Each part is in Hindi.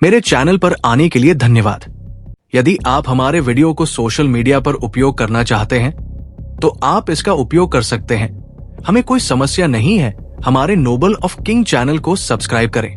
मेरे चैनल पर आने के लिए धन्यवाद। यदि आप हमारे वीडियो को सोशल मीडिया पर उपयोग करना चाहते हैं तो आप इसका उपयोग कर सकते हैं। हमें कोई समस्या नहीं है। हमारे नोबल ऑफ किंग चैनल को सब्सक्राइब करें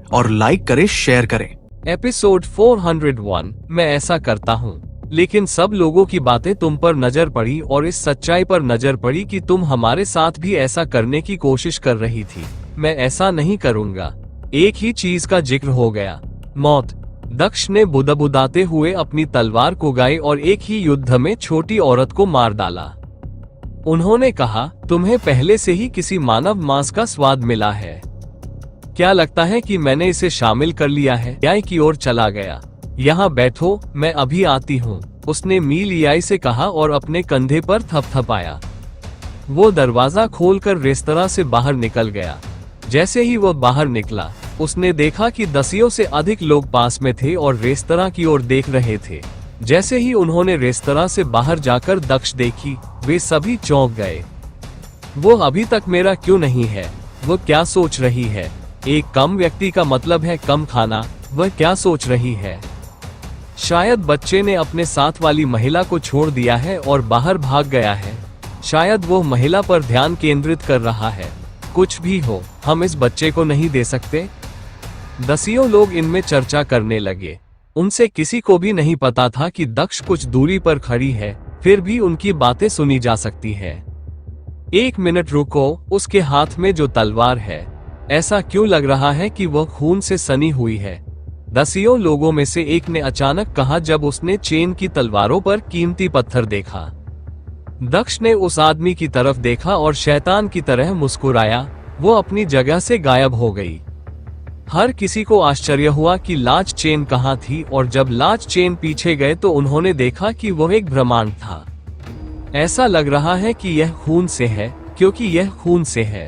और लाइक करें, शेयर करें। एपिसोड 401 मैं ऐसा करता हूँ, लेकिन सब लोगों की बातें तुम पर नजर पड़ी और इस सच्चाई पर नजर पड़ी कि तुम हमारे साथ भी ऐसा करने की कोशिश कर रही थी। मैं ऐसा नहीं करूँगा। एक ही चीज का जिक्र हो गया, मौत। दक्ष ने बुदबुदाते हुए अपनी तलवार को गाई और एक ही युद्ध में छोटी औरत को मार डाला। उन्होंने कहा, तुम्हें पहले से ही किसी मानव मांस का स्वाद मिला है। क्या लगता है कि मैंने इसे शामिल कर लिया है? याई की ओर चला गया। यहाँ बैठो, मैं अभी आती हूँ, उसने मील याई से कहा और अपने कंधे पर थपथपाया। वो दरवाजा खोलकर रेस्तरां से बाहर निकल गया। जैसे ही वह बाहर निकला, उसने देखा कि 10 से अधिक लोग पास में थे और रेस्तरां की ओर देख रहे थे। जैसे ही उन्होंने रेस्तरां से बाहर जाकर दक्ष देखी, वे सभी चौंक गए। वो अभी तक मेरा क्यों नहीं है? वो क्या सोच रही है? एक कम व्यक्ति का मतलब है कम खाना। वह क्या सोच रही है? शायद बच्चे ने अपने साथ वाली महिला को छोड़ दिया है और बाहर भाग गया है। शायद वो महिला पर ध्यान केंद्रित कर रहा है। कुछ भी हो, हम इस बच्चे को नहीं दे सकते। 10 लोग इनमें चर्चा करने लगे। उनसे किसी को भी नहीं पता था कि दक्ष कुछ दूरी पर खड़ी है, फिर भी उनकी बातें सुनी जा सकती है। 1 मिनट रुको, उसके हाथ में जो तलवार है, ऐसा क्यों लग रहा है कि वह खून से सनी हुई है? 10 लोगों में से एक ने अचानक कहा जब उसने चेन की तलवारों पर कीमती पत्थर देखा। दक्ष ने उस आदमी की तरफ देखा और शैतान की तरह मुस्कुराया। वो अपनी जगह से गायब हो गई। हर किसी को आश्चर्य हुआ कि लाच चेन कहाँ थी, और जब लाच चेन पीछे गए तो उन्होंने देखा कि वह एक ब्रह्मांड था। ऐसा लग रहा है कि यह खून से है, क्योंकि यह खून से है।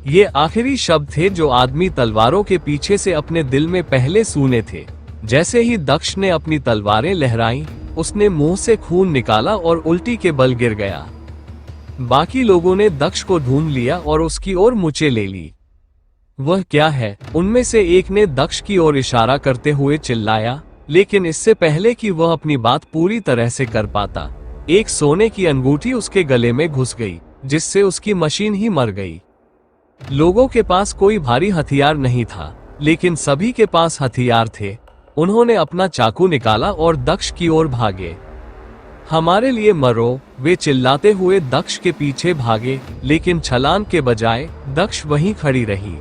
ये आखिरी शब्द थे जो आदमी तलवारों के पीछे से अपने दिल में पहले सुने थे। जैसे ही दक्ष ने अपनी तलवारें लहराई, उसने मुंह से खून निकाला और उल्टी के बल गिर गया। बाकी लोगों ने दक्ष को ढूंढ लिया और उसकी ओर मूंछें ले ली। वह क्या है? उनमें से एक ने दक्ष की ओर इशारा करते हुए चिल्लाया, लेकिन इससे पहले कि वह अपनी बात पूरी तरह से कर पाता, एक सोने की अंगूठी उसके गले में घुस गई, जिससे उसकी मशीन ही मर गई। लोगों के पास कोई भारी हथियार नहीं था, लेकिन सभी के पास हथियार थे। उन्होंने अपना चाकू निकाला और दक्ष की ओर भागे। हमारे लिए मरो, वे चिल्लाते हुए दक्ष के पीछे भागे, लेकिन छलांग के बजाय दक्ष वहीं खड़ी रही।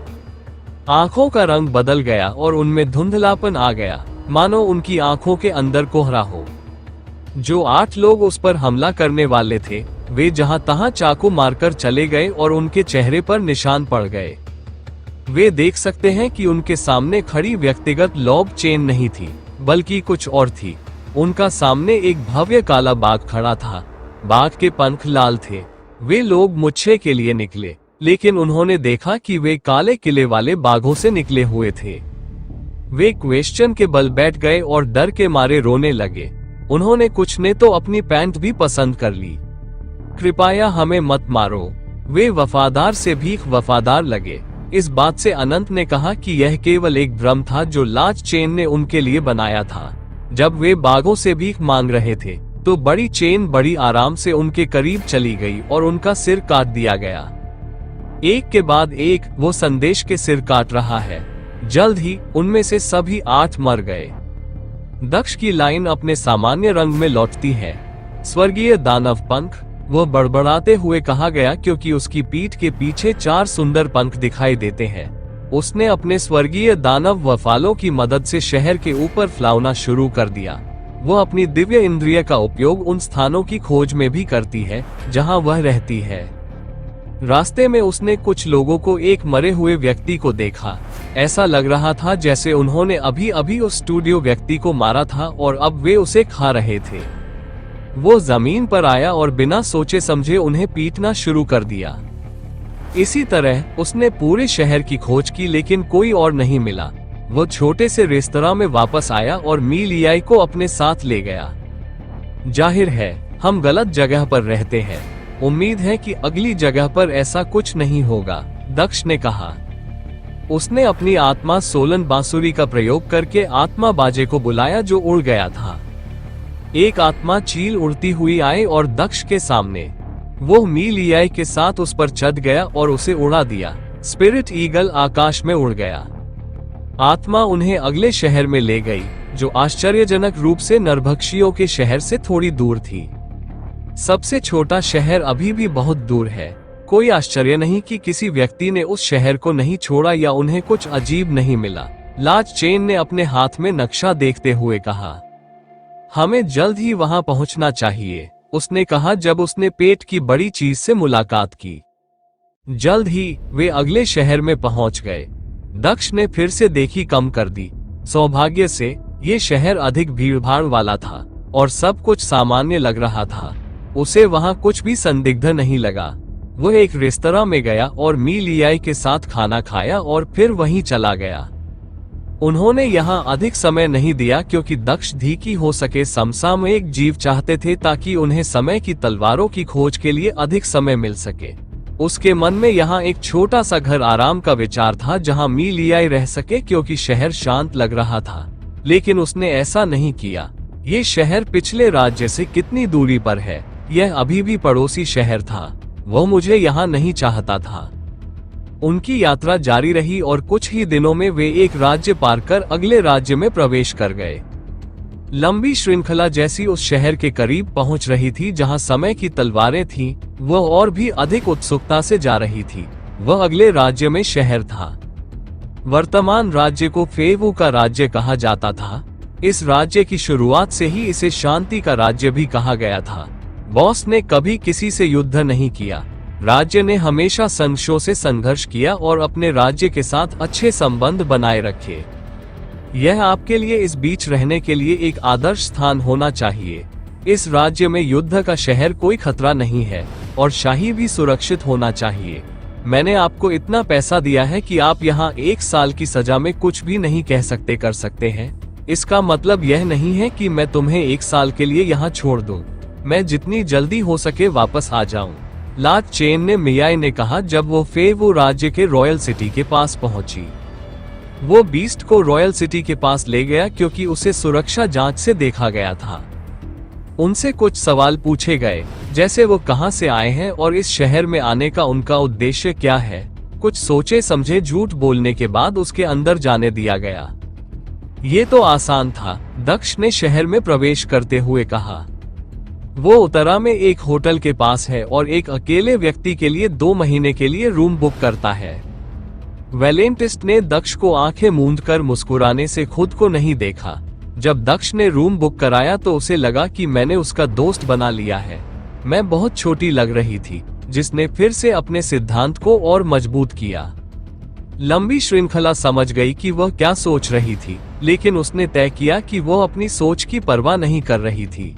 आंखों का रंग बदल गया और उनमें धुंधलापन आ गया, मानो उनकी आंखों के अंदर कोहरा हो। जो 8 लोग उस पर हमला करने वाले थे, वे जहां तहां चाकू मारकर चले गए और उनके चेहरे पर निशान पड़ गए। वे देख सकते हैं कि उनके सामने खड़ी व्यक्तिगत लॉब चेन नहीं थी, बल्कि कुछ और थी। उनका सामने एक भव्य काला बाघ खड़ा था। बाघ के पंख लाल थे। वे लोग मुच्छे के लिए निकले, लेकिन उन्होंने देखा कि वे काले किले वाले बाघों से निकले हुए थे। वे क्वेश्चन के बल बैठ गए और डर के मारे रोने लगे। उन्होंने कुछ ने तो अपनी पैंट भी पसंद कर ली। कृपया हमें मत मारो। वे वफादार से भीख वफादार लगे। इस बात से अनंत ने कहा कि यह केवल एक भ्रम था जो लाच चेन ने उनके लिए बनाया था। जब वे बाघों से भीख मांग रहे थे, तो बड़ी चेन बड़ी आराम से उनके करीब चली गई और उनका सिर काट दिया गया। एक के बाद एक वो संदेश के सिर काट रहा है। जल्द ही उनमें से सभी 8 मर गए। दक्ष की लाइन अपने सामान्य रंग में लौटती है। स्वर्गीय दानव पंख, वह बड़बड़ाते हुए कहा गया, क्योंकि उसकी पीठ के पीछे 4 सुंदर पंख दिखाई देते हैं। उसने अपने स्वर्गीय दानव वफालों की मदद से शहर के ऊपर फैलाना शुरू कर दिया। वह अपनी दिव्य इंद्रिय का उपयोग उन स्थानों की खोज में भी करती है जहां वह रहती है। रास्ते में उसने कुछ लोगों को एक मरे हुए व्यक्ति को देखा। ऐसा लग रहा था जैसे उन्होंने अभी अभी उस स्टूडियो व्यक्ति को मारा था और अब वे उसे खा रहे थे। वो जमीन पर आया और बिना सोचे समझे उन्हें पीटना शुरू कर दिया। इसी तरह उसने पूरे शहर की खोज की, लेकिन कोई और नहीं मिला। वो छोटे से रेस्तरां में वापस आया और मील याई को अपने साथ ले गया। जाहिर है हम गलत जगह पर रहते हैं। उम्मीद है कि अगली जगह पर ऐसा कुछ नहीं होगा, दक्ष ने कहा। उसने अपनी आत्मा सोलन बांसुरी का प्रयोग करके आत्मा बाजे को बुलाया जो उड़ गया था। एक आत्मा चील उड़ती हुई आई और दक्ष के सामने। वो मीलियाई के साथ उस पर चढ़ गया और उसे उड़ा दिया। स्पिरिट ईगल आकाश में उड़ गया। आत्मा उन्हें अगले शहर में ले गई, जो आश्चर्यजनक रूप से नरभक्षियों के शहर से थोड़ी दूर थी। सबसे छोटा शहर अभी भी बहुत दूर है। कोई आश्चर्य नहीं कि किसी व्यक्ति ने उस शहर को नहीं छोड़ा या उन्हें कुछ अजीब नहीं मिला। लाच चेन ने अपने हाथ में नक्शा देखते हुए कहा, हमें जल्द ही वहां पहुंचना चाहिए, उसने कहा जब उसने पेट की बड़ी चीज से मुलाकात की। जल्द ही वे अगले शहर में पहुंच गए। दक्ष ने फिर से देखी कम कर दी। सौभाग्य से ये शहर अधिक भीड़भाड़ वाला था और सब कुछ सामान्य लग रहा था। उसे वहां कुछ भी संदिग्ध नहीं लगा। वह एक रेस्तरां में गया और मीलियाई के साथ खाना खाया और फिर वहीं चला गया। उन्होंने यहाँ अधिक समय नहीं दिया क्योंकि दक्ष धीकी हो सके समसामयिक जीव चाहते थे ताकि उन्हें समय की तलवारों की खोज के लिए अधिक समय मिल सके। उसके मन में यहाँ एक छोटा सा घर आराम का विचार था जहाँ मीलियाई रह सके क्योंकि शहर शांत लग रहा था, लेकिन उसने ऐसा नहीं किया। ये शहर पिछले राज्य से कितनी दूरी पर है, यह अभी भी पड़ोसी शहर था। वह मुझे यहाँ नहीं चाहता था। उनकी यात्रा जारी रही और कुछ ही दिनों में वे एक राज्य पार कर अगले राज्य में प्रवेश कर गए। लंबी श्रृंखला जैसी उस शहर के करीब पहुंच रही थी जहां समय की तलवारें थीं, वह और भी अधिक उत्सुकता से जा रही थी। वह अगले राज्य में शहर था। वर्तमान राज्य को फेवू का राज्य कहा जाता था। इस राज्य की शुरुआत से ही इसे शांति का राज्य भी कहा गया था। बॉस ने कभी किसी से युद्ध नहीं किया। राज्य ने हमेशा संघर्षों से संघर्ष किया और अपने राज्य के साथ अच्छे संबंध बनाए रखे। यह आपके लिए इस बीच रहने के लिए एक आदर्श स्थान होना चाहिए। इस राज्य में युद्ध का शहर कोई खतरा नहीं है और शाही भी सुरक्षित होना चाहिए। मैंने आपको इतना पैसा दिया है कि आप यहाँ 1 साल की सजा में कुछ भी नहीं कह सकते कर सकते हैं। इसका मतलब यह नहीं है कि मैं तुम्हें 1 साल के लिए यहाँ छोड़ दूं। मैं जितनी जल्दी हो सके वापस आ जाऊं। लाच चेन ने मियाई ने कहा जब वो फेवू राज्य के रॉयल सिटी के पास पहुंची। वो बीस्ट को रॉयल सिटी के पास ले गया क्योंकि उसे सुरक्षा जांच से देखा गया था। उनसे कुछ सवाल पूछे गए, जैसे वो कहां से आए हैं और इस शहर में आने का उनका उद्देश्य क्या है। कुछ सोचे समझे झूठ बोलने के बाद उसके अंदर जाने दिया गया। ये तो आसान था, दक्ष ने शहर में प्रवेश करते हुए कहा। वो उत्तरा में एक होटल के पास है और एक अकेले व्यक्ति के लिए 2 महीने के लिए रूम बुक करता है। वैलेंटिस्ट ने दक्ष को आंखें मूंदकर मुस्कुराने से खुद को नहीं देखा। जब दक्ष ने रूम बुक कराया तो उसे लगा कि मैंने उसका दोस्त बना लिया है। मैं बहुत छोटी लग रही थी, जिसने फिर से अपने सिद्धांत को और मजबूत किया। लंबी श्रृंखला समझ गई कि वह क्या सोच रही थी, लेकिन उसने तय किया कि वह अपनी सोच की परवाह नहीं कर रही थी।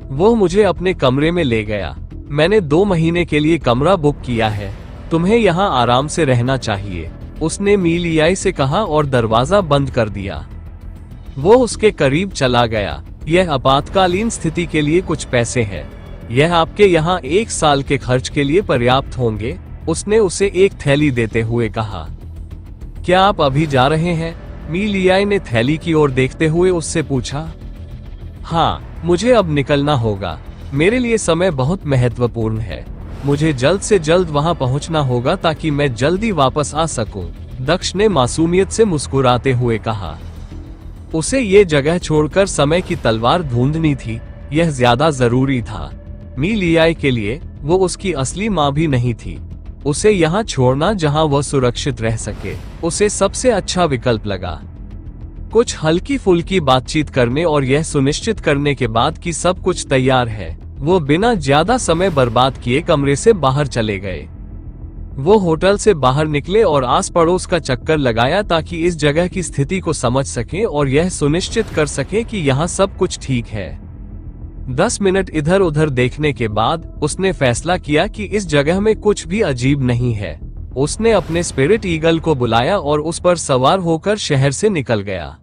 वो मुझे अपने कमरे में ले गया। मैंने 2 महीने के लिए कमरा बुक किया है। तुम्हें यहाँ आराम से रहना चाहिए, उसने मीलियाई से कहा और दरवाजा बंद कर दिया। वो उसके करीब चला गया। यह आपातकालीन स्थिति के लिए कुछ पैसे हैं। यह आपके यहाँ 1 साल के खर्च के लिए पर्याप्त होंगे, उसने उसे एक थैली देते हुए कहा। क्या आप अभी जा रहे हैं? मीलियाई ने थैली की ओर देखते हुए उससे पूछा। हाँ, मुझे अब निकलना होगा। मेरे लिए समय बहुत महत्वपूर्ण है। मुझे जल्द से जल्द वहां पहुंचना होगा ताकि मैं जल्दी वापस आ सकूं, दक्ष ने मासूमियत से मुस्कुराते हुए कहा। उसे ये जगह छोड़कर समय की तलवार ढूंढनी थी। यह ज्यादा जरूरी था। मीलियाई के लिए वो उसकी असली माँ भी नहीं थी। उसे यहाँ छोड़ना जहाँ वह सुरक्षित रह सके, उसे सबसे अच्छा विकल्प लगा। कुछ हल्की फुल्की बातचीत करने और यह सुनिश्चित करने के बाद कि सब कुछ तैयार है, वो बिना ज्यादा समय बर्बाद किए कमरे से बाहर चले गए। वो होटल से बाहर निकले और आस पड़ोस का चक्कर लगाया ताकि इस जगह की स्थिति को समझ सके और यह सुनिश्चित कर सके कि यहाँ सब कुछ ठीक है। 10 मिनट इधर उधर देखने के बाद उसने फैसला किया कि इस जगह में कुछ भी अजीब नहीं है। उसने अपने स्पिरिट ईगल को बुलाया और उस पर सवार होकर शहर से निकल गया।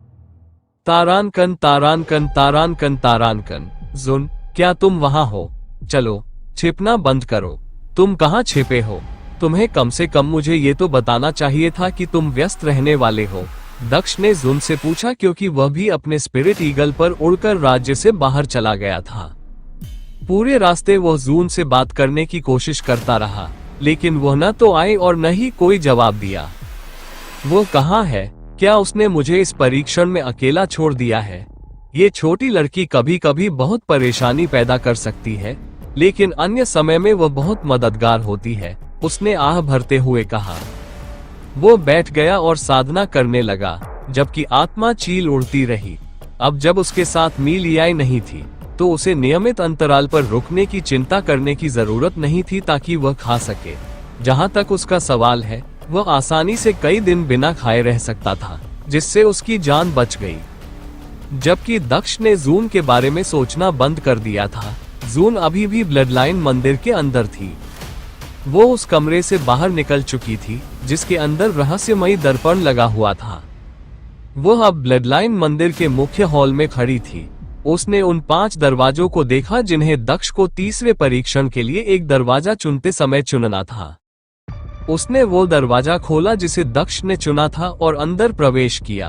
तारानकन तारानकन तारानकन तारानकन, जुन, क्या तुम वहां हो? चलो, छिपना बंद करो। तुम कहाँ छिपे हो? तुम्हें कम से कम मुझे ये तो बताना चाहिए था कि तुम व्यस्त रहने वाले हो, दक्ष ने जून से पूछा, क्योंकि वह भी अपने स्पिरिट ईगल पर उड़कर राज्य से बाहर चला गया था। पूरे रास्ते वह जून से बात करने की कोशिश करता रहा, लेकिन वह न तो आए और न ही कोई जवाब दिया। वो कहाँ है? क्या उसने मुझे इस परीक्षण में अकेला छोड़ दिया है? ये छोटी लड़की कभी कभी बहुत परेशानी पैदा कर सकती है, लेकिन अन्य समय में वह बहुत मददगार होती है, उसने आह भरते हुए कहा। वो बैठ गया और साधना करने लगा, जबकि आत्मा चील उड़ती रही। अब जब उसके साथ मीलियाई नहीं थी, तो उसे नियमित अंतराल पर रुकने की चिंता करने की जरूरत नहीं थी ताकि वह खा सके। जहां तक उसका सवाल है, वह आसानी से कई दिन बिना खाए रह सकता था, जिससे उसकी जान बच गई। जबकि दक्ष ने जून के बारे में सोचना बंद कर दिया था। जून अभी भी ब्लडलाइन मंदिर के अंदर थी। वो उस कमरे से बाहर निकल चुकी थी, जिसके अंदर रहस्यमयी दर्पण लगा हुआ था। वह अब ब्लडलाइन मंदिर के मुख्य हॉल में खड़ी थी। उसने उन 5 दरवाजों को देखा जिन्हें दक्ष को तीसरे परीक्षण के लिए एक दरवाजा चुनते समय चुनना था। उसने वो दरवाजा खोला जिसे दक्ष ने चुना था और अंदर प्रवेश किया।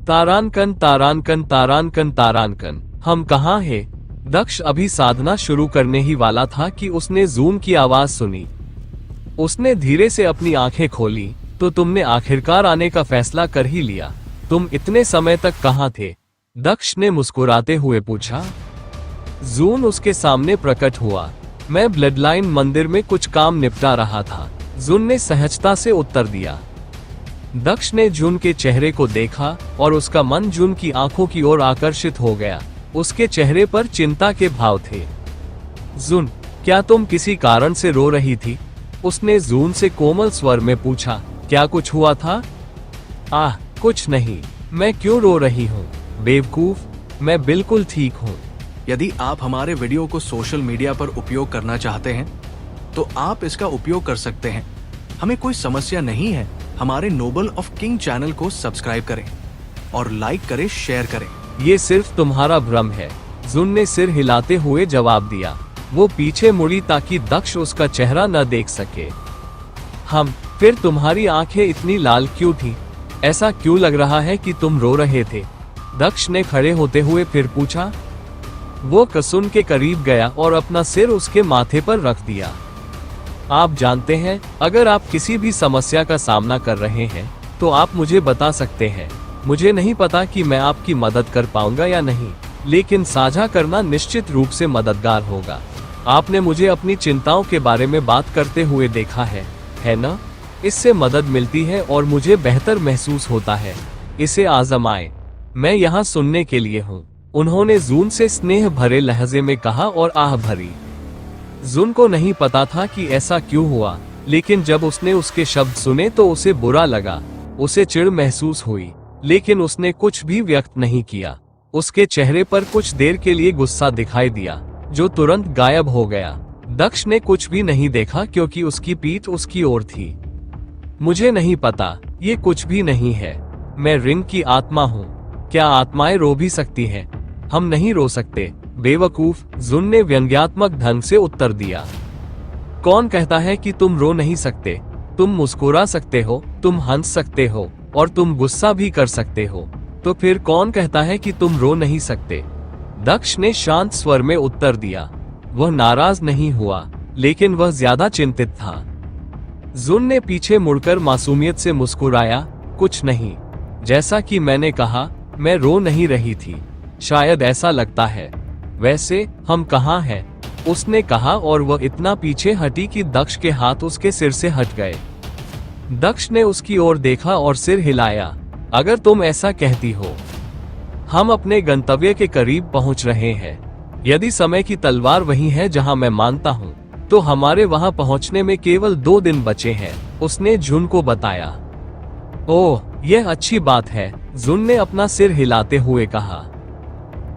तारानकन तारानकन तारानकन तारानकन, हम कहाँ हैं? दक्ष अभी साधना शुरू करने ही वाला था कि उसने जून की आवाज सुनी। उसने धीरे से अपनी आंखें खोली। तो तुमने आखिरकार आने का फैसला कर ही लिया। तुम इतने समय तक कहाँ थे? दक्ष ने मुस्कुराते हुए पूछा। जून उसके सामने प्रकट हुआ। मैं ब्लडलाइन मंदिर में कुछ काम निपटा रहा था, जून ने सहजता से उत्तर दिया। दक्ष ने जून के चेहरे को देखा और उसका मन जून की आंखों की ओर आकर्षित हो गया। उसके चेहरे पर चिंता के भाव थे। जून, क्या तुम किसी कारण से रो रही थी? उसने जून से कोमल स्वर में पूछा। क्या कुछ हुआ था? कुछ नहीं। मैं क्यों रो रही हूँ? बेवकूफ, मैं बिल्कुल ठीक हूँ। यदि आप हमारे वीडियो को सोशल मीडिया पर उपयोग करना चाहते हैं, तो आप इसका उपयोग कर सकते हैं। हमें कोई समस्या नहीं है। हमारे नोबल ऑफ किंग चैनल को सब्सक्राइब करें और लाइक करें, शेयर करें। ये सिर्फ तुम्हारा भ्रम है, जून ने सिर हिलाते हुए जवाब दिया। वो पीछे मुड़ी ताकि दक्ष उसका चेहरा न देख सके। फिर तुम्हारी आंखें इतनी लाल क्यों थी? ऐसा क्यों लग रहा है कि तुम रो रहे थे? दक्ष ने खड़े होते हुए फिर पूछा। वो कसुन के करीब गया और अपना सिर उसके माथे पर रख दिया। आप जानते हैं, अगर आप किसी भी समस्या का सामना कर रहे हैं, तो आप मुझे बता सकते हैं। मुझे नहीं पता कि मैं आपकी मदद कर पाऊंगा या नहीं, लेकिन साझा करना निश्चित रूप से मददगार होगा। आपने मुझे अपनी चिंताओं के बारे में बात करते हुए देखा है ना? इससे मदद मिलती है और मुझे बेहतर महसूस होता है। इसे आजमाएं। मैं यहाँ सुनने के लिए हूँ, उन्होंने जून से स्नेह भरे लहजे में कहा और आह भरी। जून को नहीं पता था कि ऐसा क्यों हुआ, लेकिन जब उसने उसके शब्द सुने तो उसे बुरा लगा। उसे चिढ़ महसूस हुई, लेकिन उसने कुछ भी व्यक्त नहीं किया। उसके चेहरे पर कुछ देर के लिए गुस्सा दिखाई दिया, जो तुरंत गायब हो गया। दक्ष ने कुछ भी नहीं देखा क्योंकि उसकी पीठ उसकी ओर थी। मुझे नहीं पता, ये कुछ भी नहीं है। मैं रिंग की आत्मा हूँ। क्या आत्माएं रो भी सकती हैं? हम नहीं रो सकते, बेवकूफ, जून ने व्यंग्यात्मक ढंग से उत्तर दिया। कौन कहता है कि तुम रो नहीं सकते? तुम मुस्कुरा सकते हो, तुम हंस सकते हो और तुम गुस्सा भी कर सकते हो। तो फिर कौन कहता है कि तुम रो नहीं सकते? दक्ष ने शांत स्वर में उत्तर दिया। वह नाराज नहीं हुआ, लेकिन वह ज्यादा चिंतित था। जून ने पीछे मुड़कर मासूमियत से मुस्कुराया। कुछ नहीं, जैसा कि मैंने कहा, मैं रो नहीं रही थी। शायद ऐसा लगता है। वैसे हम कहाँ हैं? उसने कहा और वह इतना पीछे हटी कि दक्ष के हाथ उसके सिर से हट गए। दक्ष ने उसकी ओर देखा और सिर हिलाया। अगर तुम ऐसा कहती हो। हम अपने गंतव्य के करीब पहुंच रहे हैं। यदि समय की तलवार वही है जहां मैं मानता हूं, तो हमारे वहां पहुंचने में केवल 2 दिन बचे हैं, उसने जून को बताया। ओह, यह अच्छी बात है, जून ने अपना सिर हिलाते हुए कहा।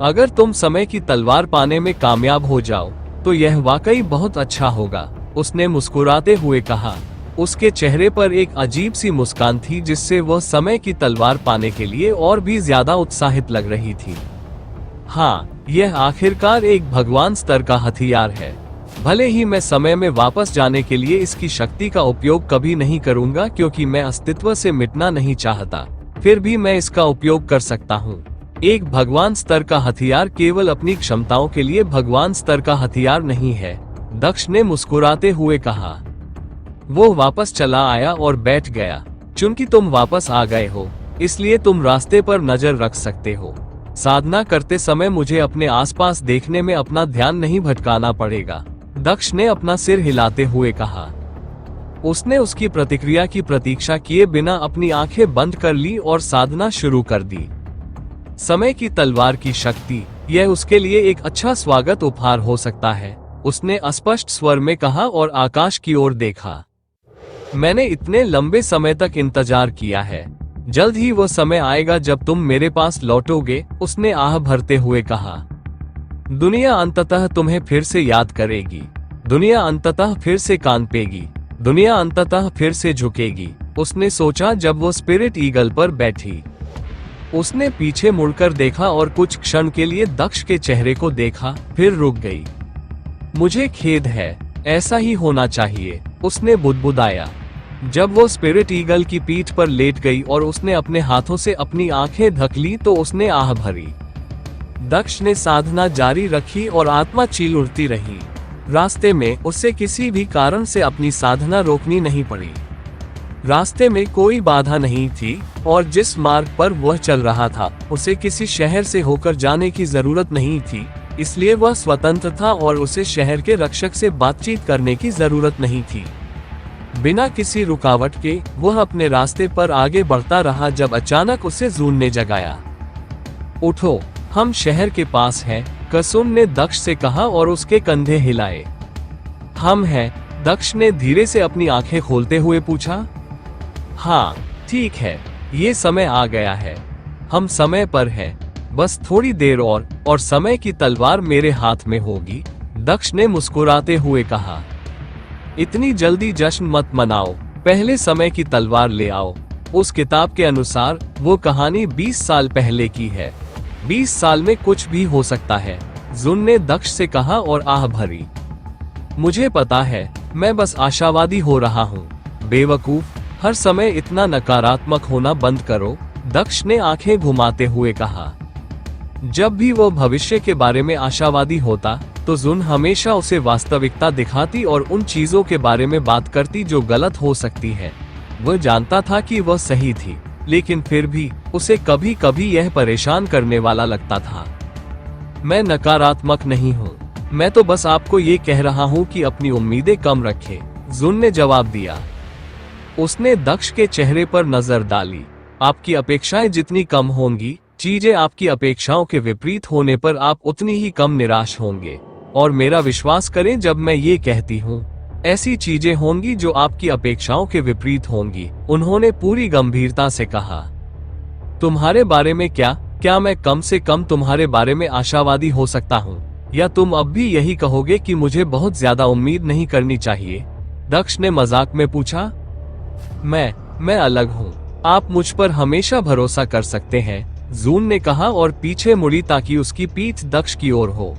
अगर तुम समय की तलवार पाने में कामयाब हो जाओ, तो यह वाकई बहुत अच्छा होगा, उसने मुस्कुराते हुए कहा। उसके चेहरे पर एक अजीब सी मुस्कान थी जिससे वह समय की तलवार पाने के लिए और भी ज्यादा उत्साहित लग रही थी। हाँ, यह आखिरकार एक भगवान स्तर का हथियार है। भले ही मैं समय में वापस जाने के लिए इसकी शक्ति का उपयोग कभी नहीं करूंगा क्योंकि मैं अस्तित्व से मिटना नहीं चाहता, फिर भी मैं इसका उपयोग कर सकता हूँ। एक भगवान स्तर का हथियार केवल अपनी क्षमताओं के लिए भगवान स्तर का हथियार नहीं है, दक्ष ने मुस्कुराते हुए कहा। वो वापस चला आया और बैठ गया। चूंकि तुम वापस आ गए हो, इसलिए तुम रास्ते पर नजर रख सकते हो। साधना करते समय मुझे अपने आसपास देखने में अपना ध्यान नहीं भटकाना पड़ेगा, दक्ष ने अपना सिर हिलाते हुए कहा। उसने उसकी प्रतिक्रिया की प्रतीक्षा किए बिना अपनी आंखें बंद कर ली और साधना शुरू कर दी। समय की तलवार की शक्ति, यह उसके लिए एक अच्छा स्वागत उपहार हो सकता है, उसने अस्पष्ट स्वर में कहा और आकाश की ओर देखा। मैंने इतने लंबे समय तक इंतजार किया है, जल्द ही वो समय आएगा जब तुम मेरे पास लौटोगे, उसने आह भरते हुए कहा। दुनिया अंततः तुम्हें फिर से याद करेगी, दुनिया अंततः फिर से कांपेगी, दुनिया अंततः फिर से झुकेगी, उसने सोचा जब वो स्पिरिट ईगल पर बैठी। उसने पीछे मुड़कर देखा और कुछ क्षण के लिए दक्ष के चेहरे को देखा, फिर रुक गई। मुझे खेद है, ऐसा ही होना चाहिए, उसने बुदबुदाया। जब वो स्पिरिट ईगल की पीठ पर लेट गई और उसने अपने हाथों से अपनी आंखें ढक ली तो उसने आह भरी। दक्ष ने साधना जारी रखी और आत्मा चील उड़ती रही। रास्ते में उसे किसी भी कारण से अपनी साधना रोकनी नहीं पड़ी। रास्ते में कोई बाधा नहीं थी और जिस मार्ग पर वह चल रहा था उसे किसी शहर से होकर जाने की जरूरत नहीं थी, इसलिए वह स्वतंत्र था और उसे शहर के रक्षक से बातचीत करने की जरूरत नहीं थी। बिना किसी रुकावट के वह अपने रास्ते पर आगे बढ़ता रहा जब अचानक उसे जून ने जगाया। उठो, हम शहर के पास हैं, कसुन ने दक्ष से कहा और उसके कंधे हिलाए। हम हैं? दक्ष ने धीरे से अपनी आंखें खोलते हुए पूछा। हाँ, ठीक है, ये समय आ गया है, हम समय पर हैं, बस थोड़ी देर और समय की तलवार मेरे हाथ में होगी, दक्ष ने मुस्कुराते हुए कहा। इतनी जल्दी जश्न मत मनाओ, पहले समय की तलवार ले आओ। उस किताब के अनुसार वो कहानी 20 साल पहले की है, 20 साल में कुछ भी हो सकता है, जुन ने दक्ष से कहा और आह भरी। मुझे पता है, मैं बस आशावादी हो रहा हूँ, बेवकूफ, हर समय इतना नकारात्मक होना बंद करो, दक्ष ने आंखें घुमाते हुए कहा। जब भी वो भविष्य के बारे में आशावादी होता तो जुन हमेशा उसे वास्तविकता दिखाती और उन चीजों के बारे में बात करती जो गलत हो सकती है। वह जानता था कि वह सही थी, लेकिन फिर भी उसे कभी कभी यह परेशान करने वाला लगता था। मैं नकारात्मक नहीं हूँ, मैं तो बस आपको ये कह रहा हूँ कि अपनी उम्मीदें कम रखें, जुन ने जवाब दिया। उसने दक्ष के चेहरे पर नजर डाली। आपकी अपेक्षाएं जितनी कम होंगी, चीजें आपकी अपेक्षाओं के विपरीत होने पर आप उतनी ही कम निराश होंगे। और मेरा विश्वास करें जब मैं ये कहती हूँ, ऐसी चीजें होंगी जो आपकी अपेक्षाओं के विपरीत होंगी, उन्होंने पूरी गंभीरता से कहा। तुम्हारे बारे में क्या मैं कम से कम तुम्हारे बारे में आशावादी हो सकता हूँ, या तुम अब भी यही कहोगे कि मुझे बहुत ज्यादा उम्मीद नहीं करनी चाहिए? दक्ष ने मजाक में पूछा। मैं अलग हूँ, आप मुझ पर हमेशा भरोसा कर सकते हैं, जून ने कहा और पीछे मुड़ी ताकि उसकी पीठ दक्ष की ओर हो।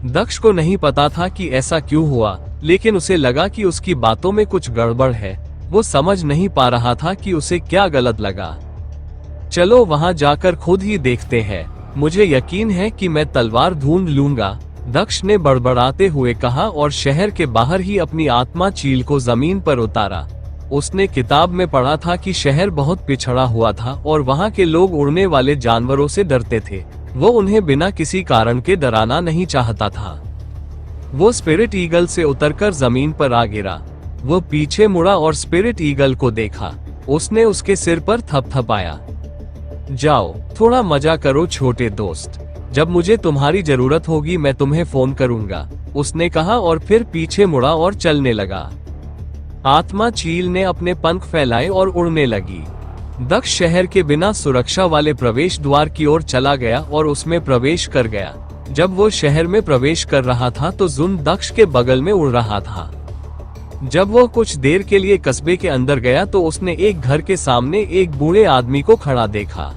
दक्ष को नहीं पता था कि ऐसा क्यों हुआ, लेकिन उसे लगा कि उसकी बातों में कुछ गड़बड़ है। वो समझ नहीं पा रहा था कि उसे क्या गलत लगा। चलो वहां जाकर खुद ही देखते हैं, मुझे यकीन है कि मैं तलवार ढूंढ लूंगा, दक्ष ने बड़बड़ाते हुए कहा और शहर के बाहर ही अपनी आत्मा चील को जमीन पर उतारा। उसने किताब में पढ़ा था कि शहर बहुत पिछड़ा हुआ था और वहां के लोग उड़ने वाले जानवरों से डरते थे। वो उन्हें बिना किसी कारण के डराना नहीं चाहता था। वो स्पिरिट ईगल से उतरकर जमीन पर आ गिरा। वो पीछे मुड़ा और स्पिरिट ईगल को देखा। उसने उसके सिर पर थपथपाया। जाओ, थोड़ा मजा करो छोटे दोस्त, जब मुझे तुम्हारी जरूरत होगी मैं तुम्हें फोन करूंगा, उसने कहा और फिर पीछे मुड़ा और चलने लगा। आत्मा चील ने अपने पंख फैलाए और उड़ने लगी। दक्ष शहर के बिना सुरक्षा वाले प्रवेश द्वार की ओर चला गया और उसमें प्रवेश कर गया। जब वो शहर में प्रवेश कर रहा था तो जुन दक्ष के बगल में उड़ रहा था। जब वो कुछ देर के लिए कस्बे के अंदर गया तो उसने एक घर के सामने एक बूढ़े आदमी को खड़ा देखा।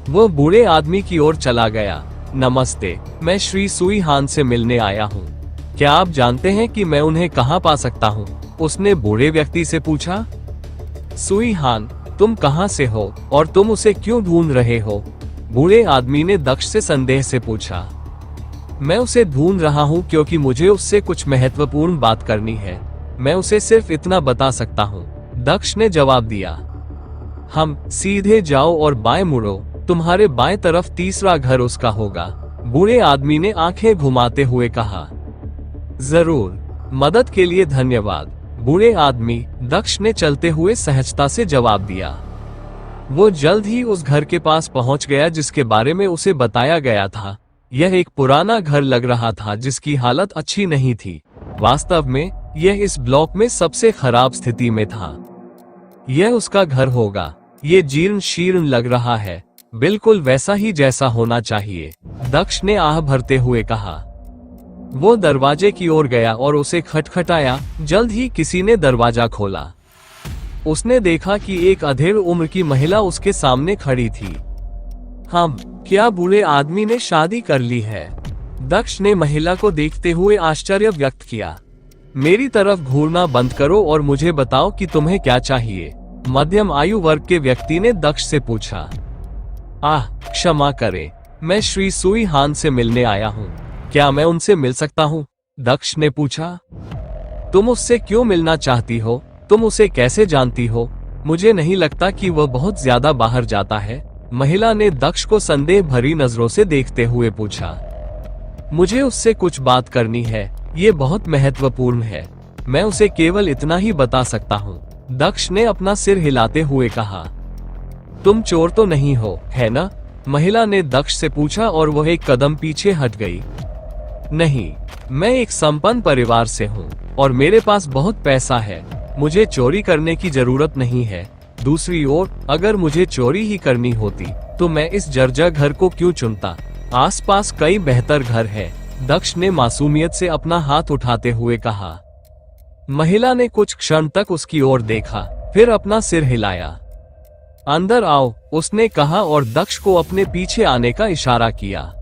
वो बूढ़े आदमी की ओर चला गया। नमस्ते, मैं श्री सुई हान से मिलने आया हूँ। क्या आप जानते हैं कि मैं उन्हें कहाँ पा सकता हूँ? उसने बूढ़े व्यक्ति से पूछा। सुई हान, तुम कहाँ से हो और तुम उसे क्यों ढूंढ रहे हो? बूढ़े आदमी ने दक्ष से संदेह से पूछा। मैं उसे ढूंढ रहा हूँ क्योंकि मुझे उससे कुछ महत्वपूर्ण बात करनी है। मैं उसे सिर्फ इतना बता सकता हूँ, दक्ष ने जवाब दिया। हम सीधे जाओ और बाएं मुड़ो, तुम्हारे बाएं तरफ तीसरा घर उसका होगा, बूढ़े आदमी ने आंखें घुमाते हुए कहा। जरूर, मदद के लिए धन्यवाद, बूढ़े आदमी, दक्ष ने चलते हुए सहजता से जवाब दिया। वो जल्द ही उस घर के पास पहुंच गया जिसके बारे में उसे बताया गया था। यह एक पुराना घर लग रहा था जिसकी हालत अच्छी नहीं थी। वास्तव में यह इस ब्लॉक में सबसे खराब स्थिति में था। यह उसका घर होगा। ये जीर्ण शीर्ण लग रहा है, बिल्कुल वैसा ही जैसा होना चाहिए, दक्ष ने आह भरते हुए कहा। वो दरवाजे की ओर गया और उसे खटखटाया। जल्द ही किसी ने दरवाजा खोला। उसने देखा कि एक अधेड़ उम्र की महिला उसके सामने खड़ी थी। हम, क्या बूढ़े आदमी ने शादी कर ली है? दक्ष ने महिला को देखते हुए आश्चर्य व्यक्त किया। मेरी तरफ घूरना बंद करो और मुझे बताओ कि तुम्हें क्या चाहिए, मध्यम आयु वर्ग के व्यक्ति ने दक्ष से पूछा। क्षमा करें, मैं श्री सुई हान से मिलने आया हूँ। क्या मैं उनसे मिल सकता हूँ? दक्ष ने पूछा। तुम उससे क्यों मिलना चाहती हो? तुम उसे कैसे जानती हो? मुझे नहीं लगता कि वह बहुत ज्यादा बाहर जाता है, महिला ने दक्ष को संदेह भरी नजरों से देखते हुए पूछा। मुझे उससे कुछ बात करनी है, ये बहुत महत्वपूर्ण है। मैं उसे केवल इतना ही बता सकता हूँ, दक्ष ने अपना सिर हिलाते हुए कहा। तुम चोर तो नहीं हो, है ना? महिला ने दक्ष से पूछा और वह एक कदम पीछे हट गई। नहीं, मैं एक संपन्न परिवार से हूँ और मेरे पास बहुत पैसा है। मुझे चोरी करने की जरूरत नहीं है। दूसरी ओर, अगर मुझे चोरी ही करनी होती तो मैं इस जर्जर घर को क्यों चुनता? आसपास कई बेहतर घर है, दक्ष ने मासूमियत से अपना हाथ उठाते हुए कहा। महिला ने कुछ क्षण तक उसकी ओर देखा, फिर अपना सिर हिलाया। अंदर आओ, उसने कहा और दक्ष को अपने पीछे आने का इशारा किया।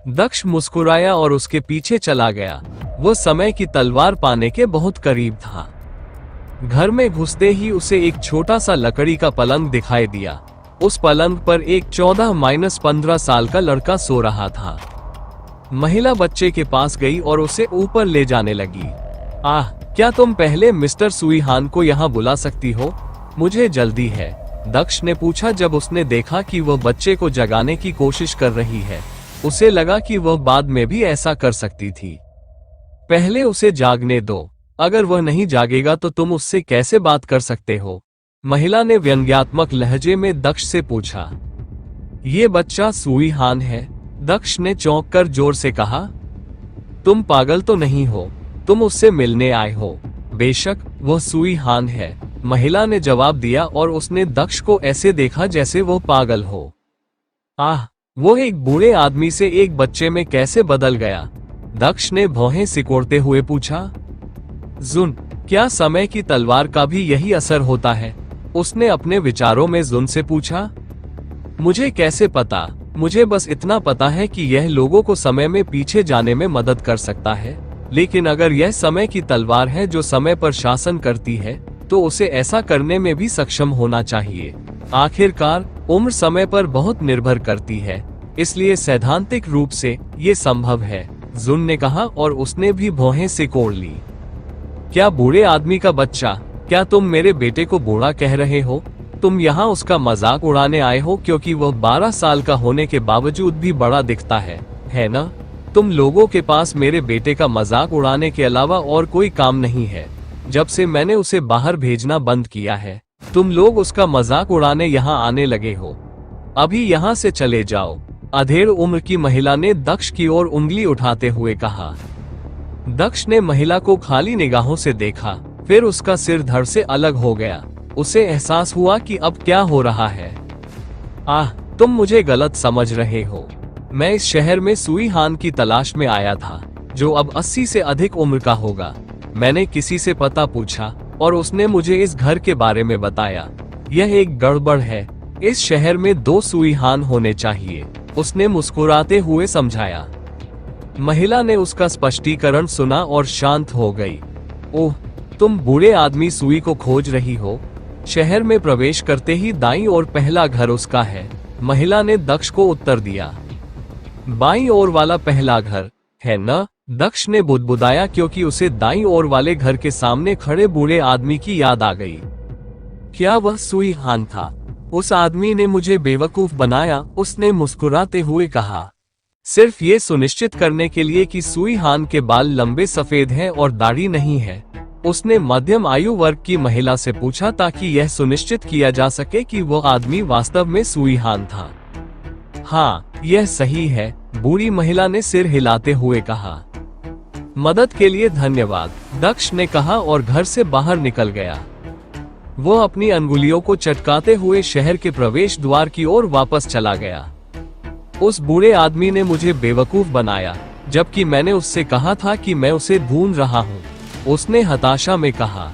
दक्ष मुस्कुराया और उसके पीछे चला गया। वो समय की तलवार पाने के बहुत करीब था। घर में घुसते ही उसे एक छोटा सा लकड़ी का पलंग दिखाई दिया। उस पलंग पर एक 14-15 साल का लड़का सो रहा था। महिला बच्चे के पास गई और उसे ऊपर ले जाने लगी। क्या तुम पहले मिस्टर सुई हान को यहाँ बुला सकती हो? मुझे जल्दी है, दक्ष ने पूछा जब उसने देखा कि वह बच्चे को जगाने की कोशिश कर रही है। उसे लगा कि वह बाद में भी ऐसा कर सकती थी। पहले उसे जागने दो, अगर वह नहीं जागेगा तो तुम उससे कैसे बात कर सकते हो? महिला ने व्यंग्यात्मक लहजे में दक्ष से पूछा। ये बच्चा सुई हान है, दक्ष ने चौंक कर जोर से कहा। तुम पागल तो नहीं हो? तुम उससे मिलने आए हो? बेशक, वह सुई हान है, महिला ने जवाब दिया और उसने दक्ष को ऐसे देखा जैसे वो पागल हो। वो एक बूढ़े आदमी से एक बच्चे में कैसे बदल गया? दक्ष ने भौहें सिकोड़ते हुए पूछा। जुन, क्या समय की तलवार का भी यही असर होता है? उसने अपने विचारों में जुन से पूछा। मुझे कैसे पता? मुझे बस इतना पता है कि यह लोगों को समय में पीछे जाने में मदद कर सकता है, लेकिन अगर यह समय की तलवार है जो समय पर शासन करती है तो उसे ऐसा करने में भी सक्षम होना चाहिए। आखिरकार उम्र समय पर बहुत निर्भर करती है, इसलिए सैद्धांतिक रूप से ये संभव है, जुन ने कहा और उसने भी भौहें सिकोड़ ली। क्या बूढ़े आदमी का बच्चा? क्या तुम मेरे बेटे को बूढ़ा कह रहे हो? तुम यहाँ उसका मजाक उड़ाने आए हो क्योंकि वह 12 साल का होने के बावजूद भी बड़ा दिखता है ना? तुम लोगों के पास मेरे बेटे का मजाक उड़ाने के अलावा और कोई काम नहीं है। जब से मैंने उसे बाहर भेजना बंद किया है, तुम लोग उसका मजाक उड़ाने यहाँ आने लगे हो। अभी यहाँ से चले जाओ, अधेड़ उम्र की महिला ने दक्ष की ओर उंगली उठाते हुए कहा। दक्ष ने महिला को खाली निगाहों से देखा, फिर उसका सिर धड़ से अलग हो गया। उसे एहसास हुआ कि अब क्या हो रहा है। तुम मुझे गलत समझ रहे हो। मैं इस शहर में सुई हान की तलाश में आया था, जो अब 80 से अधिक उम्र का होगा। मैंने किसी से पता पूछा और उसने मुझे इस घर के बारे में बताया। यह एक गड़बड़ है। इस शहर में 2 सुई हान होने चाहिए, उसने मुस्कुराते हुए समझाया। महिला ने उसका स्पष्टीकरण सुना और शांत हो गई। ओह, तुम बूढ़े आदमी सुई को खोज रही हो। शहर में प्रवेश करते ही दाईं ओर पहला घर उसका है, महिला ने दक्ष को उत्तर दिया। बाईं ओर वाला पहला घर है न? दक्ष ने बुदबुदाया, क्योंकि उसे दाईं ओर वाले घर के सामने खड़े बूढ़े आदमी की याद आ गई। क्या वह सुई हान था? उस आदमी ने मुझे बेवकूफ बनाया, उसने मुस्कुराते हुए कहा। सिर्फ ये सुनिश्चित करने के लिए कि सुई हान के बाल लंबे सफेद हैं और दाढ़ी नहीं है, उसने मध्यम आयु वर्ग की महिला से पूछा, ताकि यह सुनिश्चित किया जा सके कि वह आदमी वास्तव में सुई हान था। हाँ, यह सही है, बूढ़ी महिला ने सिर हिलाते हुए कहा। मदद के लिए धन्यवाद, दक्ष ने कहा और घर से बाहर निकल गया। वो अपनी अंगुलियों को चटकाते हुए शहर के प्रवेश द्वार की ओर वापस चला गया। उस बूढ़े आदमी ने मुझे बेवकूफ बनाया, जबकि मैंने उससे कहा था कि मैं उसे ढूंढ रहा हूँ, उसने हताशा में कहा।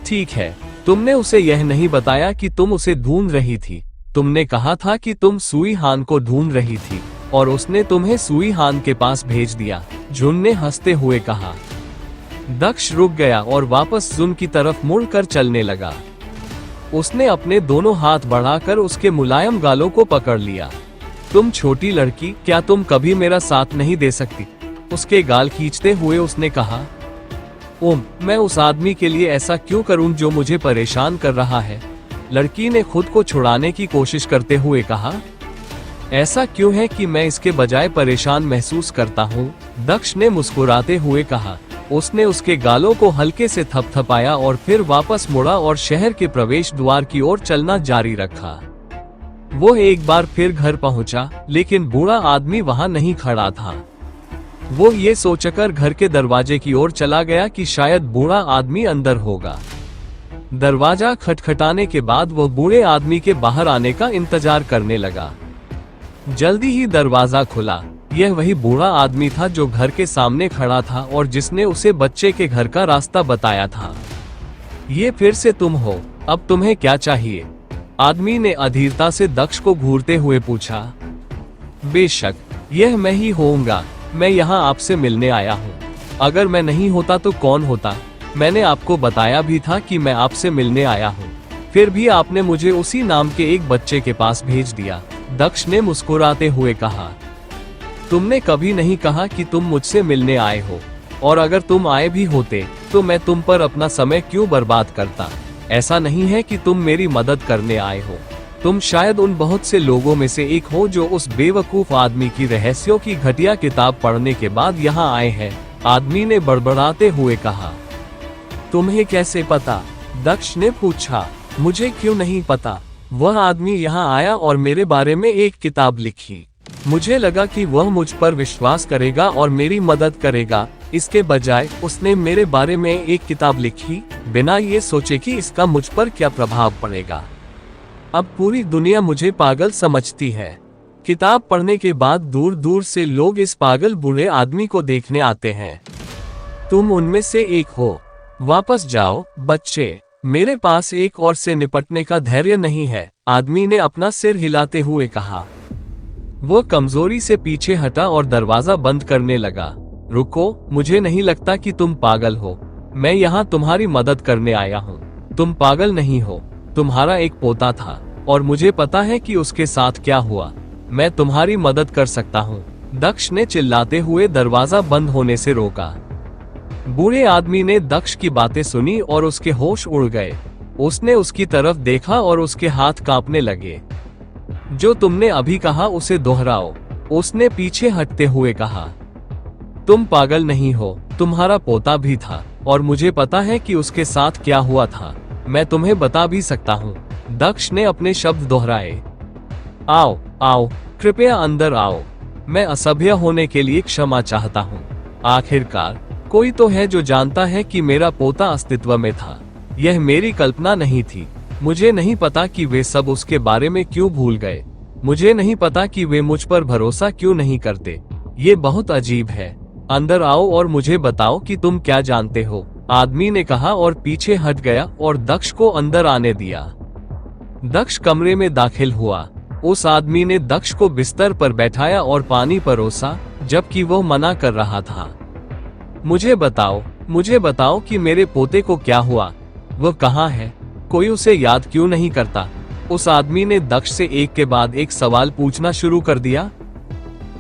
ठीक है, तुमने उसे यह नहीं बताया कि तुम उसे ढूंढ रही थी। तुमने कहा था कि तुम सुई हान को ढूंढ रही थी और उसने तुम्हें सुई हान के पास भेज दिया, जुन ने हंसते हुए कहा। दक्ष रुक गया और वापस जुन की तरफ मुड़कर चलने लगा। उसने अपने दोनों हाथ बढ़ाकर उसके मुलायम गालों को पकड़ लिया। तुम छोटी लड़की, क्या तुम कभी मेरा साथ नहीं दे सकती? उसके गाल खींचते हुए उसने कहा। ओम, मैं उस आदमी के लिए ऐसा क्यों करूं जो मुझे परेशान कर रहा है? लड़की ने खुद को छुड़ाने की कोशिश करते हुए कहा। ऐसा क्यों है कि मैं इसके बजाय परेशान महसूस करता हूँ? दक्ष ने मुस्कुराते हुए कहा। उसने उसके गालों को हल्के से थपथपाया और फिर वापस मुड़ा और शहर के प्रवेश द्वार की ओर चलना जारी रखा। वो एक बार फिर घर पहुंचा, लेकिन बूढ़ा आदमी वहां नहीं खड़ा था। वो ये सोचकर घर के दरवाजे की ओर चला गया कि शायद बूढ़ा आदमी अंदर होगा। दरवाजा खटखटाने के बाद वो बूढ़े आदमी के बाहर आने का इंतजार करने लगा। जल्दी ही दरवाजा खुला। यह वही बूढ़ा आदमी था जो घर के सामने खड़ा था और जिसने उसे बच्चे के घर का रास्ता बताया था। ये फिर से तुम हो, अब तुम्हें क्या चाहिए? आदमी ने अधीरता से दक्ष को घूरते हुए पूछा। बेशक, यह मैं ही होऊंगा। मैं यहाँ आपसे मिलने आया हूँ। अगर मैं नहीं होता तो कौन होता? मैंने आपको बताया भी था कि मैं आपसे मिलने आया हूँ, फिर भी आपने मुझे उसी नाम के एक बच्चे के पास भेज दिया, दक्ष ने मुस्कुराते हुए कहा। तुमने कभी नहीं कहा कि तुम मुझसे मिलने आए हो, और अगर तुम आए भी होते तो मैं तुम पर अपना समय क्यों बर्बाद करता? ऐसा नहीं है कि तुम मेरी मदद करने आए हो। तुम शायद उन बहुत से लोगों में से एक हो जो उस बेवकूफ आदमी की रहस्यों की घटिया किताब पढ़ने के बाद यहाँ आए हैं, आदमी ने बड़बड़ाते हुए कहा। तुम्हें कैसे पता? दक्ष ने पूछा। मुझे क्यों नहीं पता? वह आदमी यहाँ आया और मेरे बारे में एक किताब लिखी। मुझे लगा कि वह मुझ पर विश्वास करेगा और मेरी मदद करेगा। इसके बजाय उसने मेरे बारे में एक किताब लिखी, बिना ये सोचे कि इसका मुझ पर क्या प्रभाव पड़ेगा। अब पूरी दुनिया मुझे पागल समझती है। किताब पढ़ने के बाद दूर दूर से लोग इस पागल बूढ़े आदमी को देखने आते हैं। तुम उनमें से एक हो। वापस जाओ बच्चे, मेरे पास एक और से निपटने का धैर्य नहीं है, आदमी ने अपना सिर हिलाते हुए कहा। वो कमजोरी से पीछे हटा और दरवाजा बंद करने लगा। रुको, मुझे नहीं लगता कि तुम पागल हो। मैं यहाँ तुम्हारी मदद करने आया हूँ। तुम पागल नहीं हो। तुम्हारा एक पोता था और मुझे पता है कि उसके साथ क्या हुआ। मैं तुम्हारी मदद कर सकता हूँ, दक्ष ने चिल्लाते हुए दरवाजा बंद होने से रोका। बूढ़े आदमी ने दक्ष की बातें सुनी और उसके होश उड़ गए। उसने उसकी तरफ देखा और उसके हाथ कांपने लगे। जो तुमने अभी कहा उसे दोहराओ, उसने पीछे हटते हुए कहा। तुम पागल नहीं हो, तुम्हारा पोता भी था और मुझे पता है कि उसके साथ क्या हुआ था। मैं तुम्हें बता भी सकता हूँ, दक्ष ने अपने शब्द दोहराए। आओ आओ, कृपया अंदर आओ। मैं असभ्य होने के लिए क्षमा चाहता हूँ। आखिरकार कोई तो है जो जानता है कि मेरा पोता अस्तित्व में था। यह मेरी कल्पना नहीं थी। मुझे नहीं पता कि वे सब उसके बारे में क्यों भूल गए। मुझे नहीं पता कि वे मुझ पर भरोसा क्यों नहीं करते। ये बहुत अजीब है। अंदर आओ और मुझे बताओ कि तुम क्या जानते हो, आदमी ने कहा और पीछे हट गया और दक्ष को अंदर आने दिया। दक्ष कमरे में दाखिल हुआ। उस आदमी ने दक्ष को बिस्तर पर बैठाया और पानी परोसा, जबकि वो मना कर रहा था। मुझे बताओ कि मेरे पोते को क्या हुआ, वो कहाँ है, कोई उसे याद क्यों नहीं करता? उस आदमी ने दक्ष से एक के बाद एक सवाल पूछना शुरू कर दिया।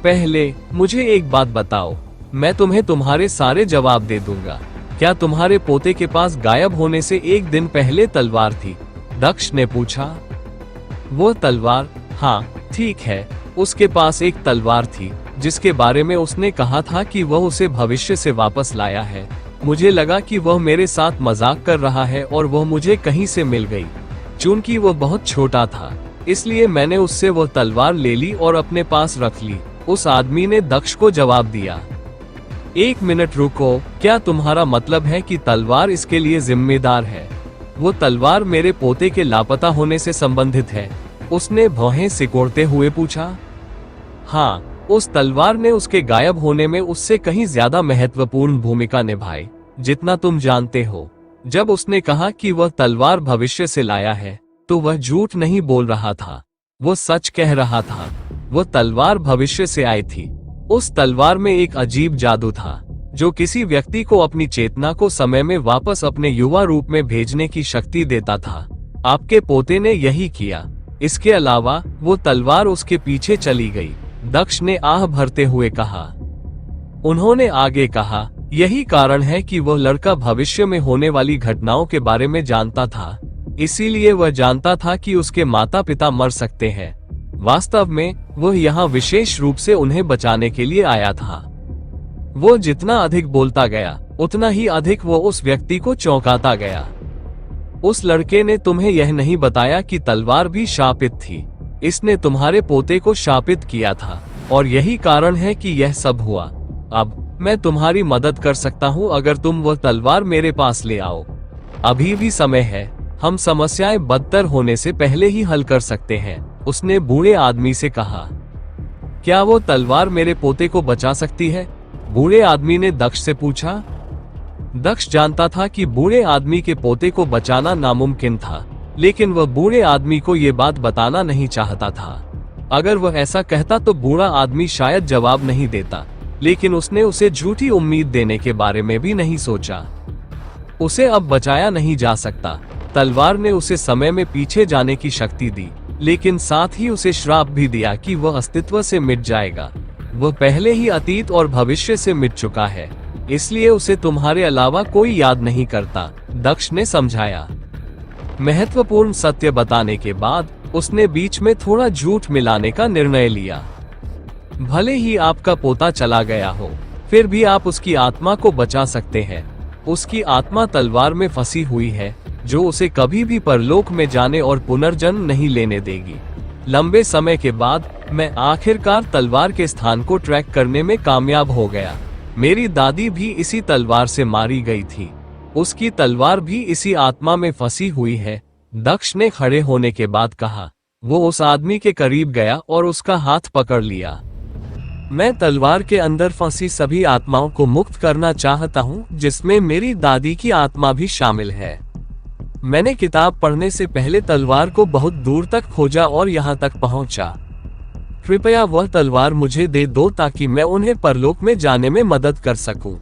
पहले मुझे एक बात बताओ, मैं तुम्हें तुम्हारे सारे जवाब दे दूंगा। क्या तुम्हारे पोते के पास गायब होने से एक दिन पहले तलवार थी? दक्ष ने पूछा। वो तलवार? हाँ, ठीक है, उसके पास एक तलवार थी जिसके बारे में उसने कहा था कि वह उसे भविष्य से वापस लाया है। मुझे लगा कि वह मेरे साथ मजाक कर रहा है और वह मुझे कहीं से मिल गई। चूंकि वह बहुत छोटा था, इसलिए मैंने उससे वह तलवार ले ली और अपने पास रख ली, उस आदमी ने दक्ष को जवाब दिया। एक मिनट रुको, क्या तुम्हारा मतलब है कि तलवार इसके लिए जिम्मेदार है? वो तलवार मेरे पोते के लापता होने से संबंधित है? उसने भौहें सिकोड़ते हुए पूछा। हाँ, उस तलवार ने उसके गायब होने में उससे कहीं ज्यादा महत्वपूर्ण भूमिका निभाई, जितना तुम जानते हो। जब उसने कहा कि वह तलवार भविष्य से लाया है, तो वह झूठ नहीं बोल रहा था, वो सच कह रहा था। वो तलवार भविष्य से आई थी। उस तलवार में एक अजीब जादू था, जो किसी व्यक्ति को अपनी चेतना को समय में वापस अपने युवा रूप में भेजने की शक्ति देता था। आपके पोते ने यही किया। इसके अलावा वो तलवार उसके पीछे चली गई, दक्ष ने आह भरते हुए कहा। उन्होंने आगे कहा, यही कारण है कि वह लड़का भविष्य में होने वाली घटनाओं के बारे में जानता था, इसीलिए वह जानता था कि उसके माता पिता मर सकते हैं। वास्तव में वह यहाँ विशेष रूप से उन्हें बचाने के लिए आया था। वो जितना अधिक बोलता गया, उतना ही अधिक वो उस व्यक्ति को चौंकाता गया। उस लड़के ने तुम्हें यह नहीं बताया कि तलवार भी शापित थी। इसने तुम्हारे पोते को शापित किया था और यही कारण है कि यह सब हुआ। अब मैं तुम्हारी मदद कर सकता हूँ अगर तुम वह तलवार मेरे पास ले आओ। अभी भी समय है, हम समस्याएं बदतर होने से पहले ही हल कर सकते हैं, उसने बूढ़े आदमी से कहा। क्या वो तलवार मेरे पोते को बचा सकती है? बूढ़े आदमी ने दक्ष से पूछा। दक्ष जानता था कि बूढ़े आदमी के पोते को बचाना नामुमकिन था, लेकिन वह बूढ़े आदमी को ये बात बताना नहीं चाहता था। अगर वह ऐसा कहता तो बूढ़ा आदमी शायद जवाब नहीं देता, लेकिन उसने उसे झूठी उम्मीद देने के बारे में भी नहीं सोचा। उसे अब बचाया नहीं जा सकता। तलवार ने उसे समय में पीछे जाने की शक्ति दी, लेकिन साथ ही उसे श्राप भी दिया कि वह अस्तित्व से मिट जाएगा। वह पहले ही अतीत और भविष्य से मिट चुका है, इसलिए उसे तुम्हारे अलावा कोई याद नहीं करता, दक्ष ने समझाया। महत्वपूर्ण सत्य बताने के बाद उसने बीच में थोड़ा झूठ मिलाने का निर्णय लिया। भले ही आपका पोता चला गया हो, फिर भी आप उसकी आत्मा को बचा सकते हैं। उसकी आत्मा तलवार में फंसी हुई है, जो उसे कभी भी परलोक में जाने और पुनर्जन्म नहीं लेने देगी। लंबे समय के बाद मैं आखिरकार तलवार के स्थान को ट्रैक करने में कामयाब हो गया। मेरी दादी भी इसी तलवार से मारी गई थी, उसकी तलवार भी इसी आत्मा में फंसी हुई है, दक्ष ने खड़े होने के बाद कहा। वो उस आदमी के करीब गया और उसका हाथ पकड़ लिया। मैं तलवार के अंदर फंसी सभी आत्माओं को मुक्त करना चाहता हूँ, जिसमें मेरी दादी की आत्मा भी शामिल है। मैंने किताब पढ़ने से पहले तलवार को बहुत दूर तक खोजा और यहाँ तक पहुँचा। कृपया वह तलवार मुझे दे दो ताकि मैं उन्हें परलोक में जाने में मदद कर सकूं।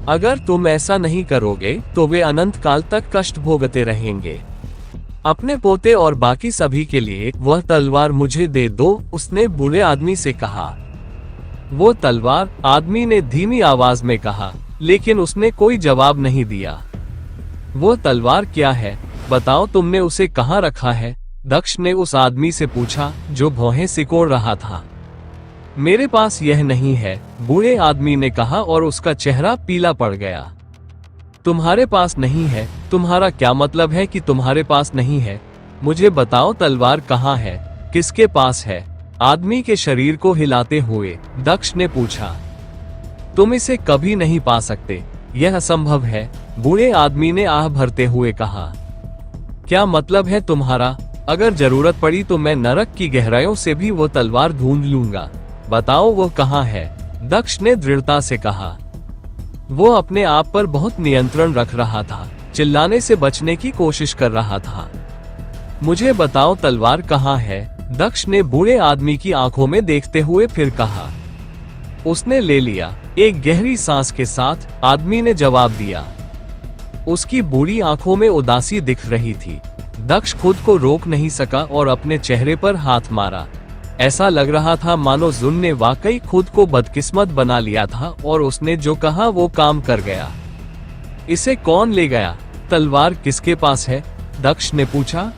अगर तुम ऐसा नहीं करोगे तो वे अनंत काल तक कष्ट भोगते रहेंगे। अपने पोते और बाकी सभी के लिए वह तलवार मुझे दे दो, उसने बूढ़े आदमी से कहा। वो तलवार, आदमी ने धीमी आवाज में कहा, लेकिन उसने कोई जवाब नहीं दिया। वो तलवार क्या है? बताओ, तुमने उसे कहाँ रखा है? दक्ष ने उस आदमी से पूछा जो भौहें सिकोड़ रहा था। मेरे पास यह नहीं है, बूढ़े आदमी ने कहा और उसका चेहरा पीला पड़ गया। तुम्हारे पास नहीं है? तुम्हारा क्या मतलब है कि तुम्हारे पास नहीं है? मुझे बताओ तलवार कहाँ है, किसके पास है? आदमी के शरीर को हिलाते हुए दक्ष ने पूछा। तुम इसे कभी नहीं पा सकते, यह असंभव है, बूढ़े आदमी ने आह भरते हुए कहा। क्या मतलब है तुम्हारा? अगर जरूरत पड़ी तो मैं नरक की गहराइयों से भी वो तलवार ढूंढ लूंगा। बताओ वो कहाँ है? दक्ष ने दृढ़ता से कहा। वो अपने आप पर बहुत नियंत्रण रख रहा था, चिल्लाने से बचने की कोशिश कर रहा था। मुझे बताओ तलवार कहाँ है? दक्ष ने बूढ़े आदमी की आंखों में देखते हुए फिर कहा। उसने ले लिया। एक गहरी सांस के साथ आदमी ने जवाब दिया। उसकी बुरी आंखों में उदासी दिख रही थी। दक्ष खुद को रोक नहीं सका और अपने चेहरे पर हाथ मारा। ऐसा लग रहा था मानो जुन ने वाकई खुद को बदकिस्मत बना लिया था और उसने जो कहा वो काम कर गया। इसे कौन ले गया? तलवार किसके पास है? दक्ष ने पूछा।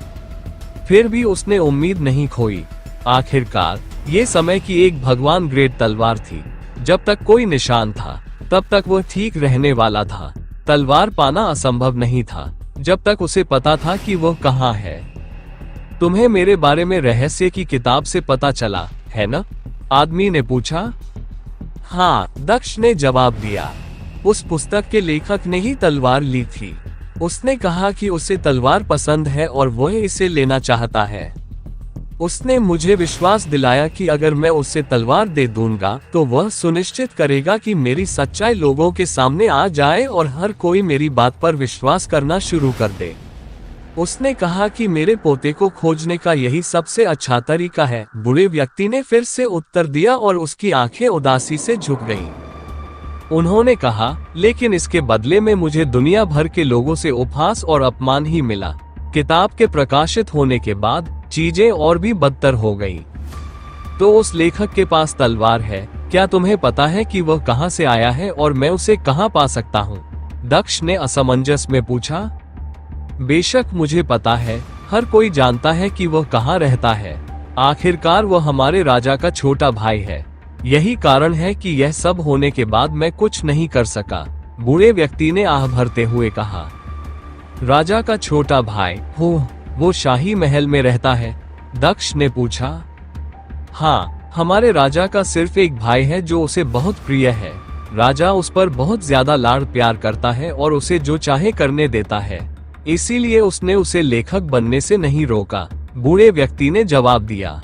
फिर भी उसने उम्मीद नहीं खोई। आखिरकार ये समय की एक भगवान ग्रेड तलवार थी। जब तक कोई निशान था तब तक वह ठीक रहने वाला था। तलवार पाना असंभव नहीं था जब तक उसे पता था कि वह कहाँ है। तुम्हें मेरे बारे में रहस्य की किताब से पता चला है न? आदमी ने पूछा। हाँ, दक्ष ने जवाब दिया। उस पुस्तक के लेखक ने ही तलवार ली थी। उसने कहा कि उसे तलवार पसंद है और वह इसे लेना चाहता है। उसने मुझे विश्वास दिलाया कि अगर मैं उसे तलवार दे दूंगा तो वह सुनिश्चित करेगा कि मेरी सच्चाई लोगों के सामने आ जाए और हर कोई मेरी बात पर विश्वास करना शुरू कर दे। उसने कहा कि मेरे पोते को खोजने का यही सबसे अच्छा तरीका है। बुरे व्यक्ति ने फिर से उत्तर दिया और उसकी आंखें उदासी से झुक गईं। उन्होंने कहा, लेकिन इसके बदले में मुझे दुनिया भर के लोगों से उपहास और अपमान ही मिला। किताब के प्रकाशित होने के बाद चीजें और भी बदतर हो गईं। तो उस लेखक के पास तलवार है। क्या तुम्हें पता है कि वह कहां से आया है और मैं उसे कहां पा सकता हूं? दक्ष ने असमंजस में पूछा। बेशक मुझे पता है। हर कोई जानता है कि वह कहां रहता है। आखिरकार वह हमारे राजा का छोटा भाई है। यही कारण है कि यह सब होने के बाद मैं कुछ नहीं कर सका। बूढ़े व्यक्ति ने आह भरते हुए कहा। राजा का छोटा भाई? हो, वो शाही महल में रहता है? दक्ष ने पूछा। हाँ, हमारे राजा का सिर्फ एक भाई है जो उसे बहुत प्रिय है। राजा उस पर बहुत ज्यादा लाड़ प्यार करता है और उसे जो चाहे करने देता है। इसीलिए उसने उसे लेखक बनने से नहीं रोका। बूढ़े व्यक्ति ने जवाब दिया।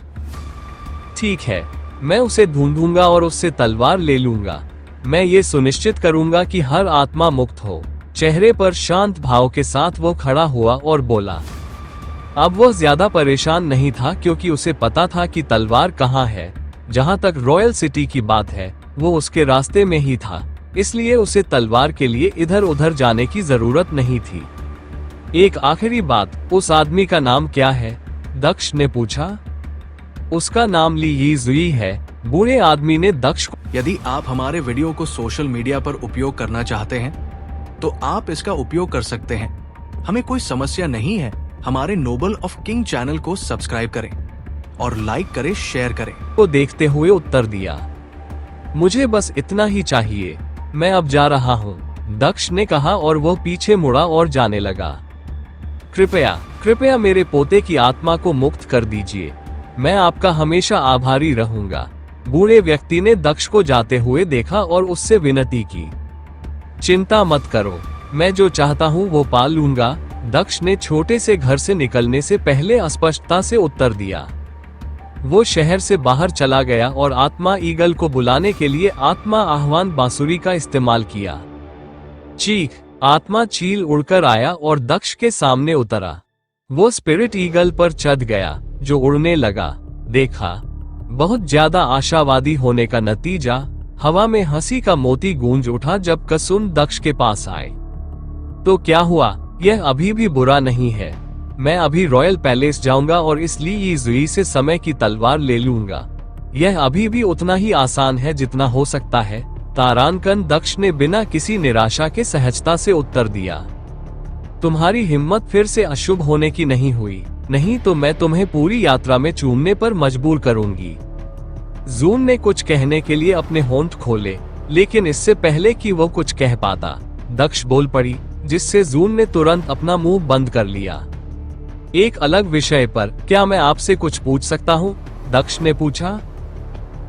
ठीक है, मैं उसे ढूंढूंगा और उससे तलवार ले लूंगा। मैं ये सुनिश्चित करूंगा कि हर आत्मा मुक्त हो। चेहरे पर शांत भाव के साथ वो खड़ा हुआ और बोला। अब वह ज्यादा परेशान नहीं था क्योंकि उसे पता था कि तलवार कहाँ है। जहाँ तक रॉयल सिटी की बात है, वो उसके रास्ते में ही था, इसलिए उसे तलवार के लिए इधर उधर जाने की जरूरत नहीं थी। एक आखिरी बात, उस आदमी का नाम क्या है? दक्ष ने पूछा। उसका नाम ली यी जुई है। बूढ़े आदमी ने दक्ष को। यदि आप हमारे वीडियो को सोशल मीडिया पर उपयोग करना चाहते हैं तो आप इसका उपयोग कर सकते हैं। हमें कोई समस्या नहीं है। हमारे नोबल ऑफ किंग चैनल को सब्सक्राइब करें और लाइक करें, शेयर करें। को देखते हुए उत्तर दिया। मुझे बस इतना ही चाहिए। मैं अब जा रहा हूँ, दक्ष ने कहा और वह पीछे मुड़ा और जाने लगा। कृपया मेरे पोते की आत्मा को मुक्त कर दीजिए। मैं आपका हमेशा आभारी रहूंगा। बूढ़े व्यक्ति ने दक्ष को जाते हुए देखा और उससे विनती की। चिंता मत करो, मैं जो चाहता हूँ वो पा लूंगा। दक्ष ने छोटे से घर से निकलने से पहले स्पष्टता से उत्तर दिया। वो शहर से बाहर चला गया और आत्मा ईगल को बुलाने के लिए आत्मा आह्वान बांसुरी का इस्तेमाल किया। चीख! आत्मा चील उड़कर आया और दक्ष के सामने उतरा। वो स्पिरिट ईगल पर चढ़ गया जो उड़ने लगा। देखा, बहुत ज्यादा आशावादी होने का नतीजा, हवा में हंसी का मोती गूंज उठा जब कसुन दक्ष के पास आए। तो क्या हुआ? यह अभी भी बुरा नहीं है। मैं अभी रॉयल पैलेस जाऊंगा और इसलिए यी जुई से समय की तलवार ले लूंगा। यह अभी भी उतना ही आसान है जितना हो सकता है। तारानकन दक्ष ने बिना किसी निराशा के सहजता से उत्तर दिया। तुम्हारी हिम्मत फिर से अशुभ होने की नहीं हुई, नहीं तो मैं तुम्हें पूरी यात्रा में चूमने पर मजबूर करूंगी। जून ने कुछ कहने के लिए अपने होंठ खोले, लेकिन इससे पहले कि वो कुछ कह पाता, दक्ष बोल पड़ी, जिससे जून ने तुरंत अपना मुंह बंद कर लिया। एक अलग विषय पर क्या मैं आपसे कुछ पूछ सकता हूँ? दक्ष ने पूछा।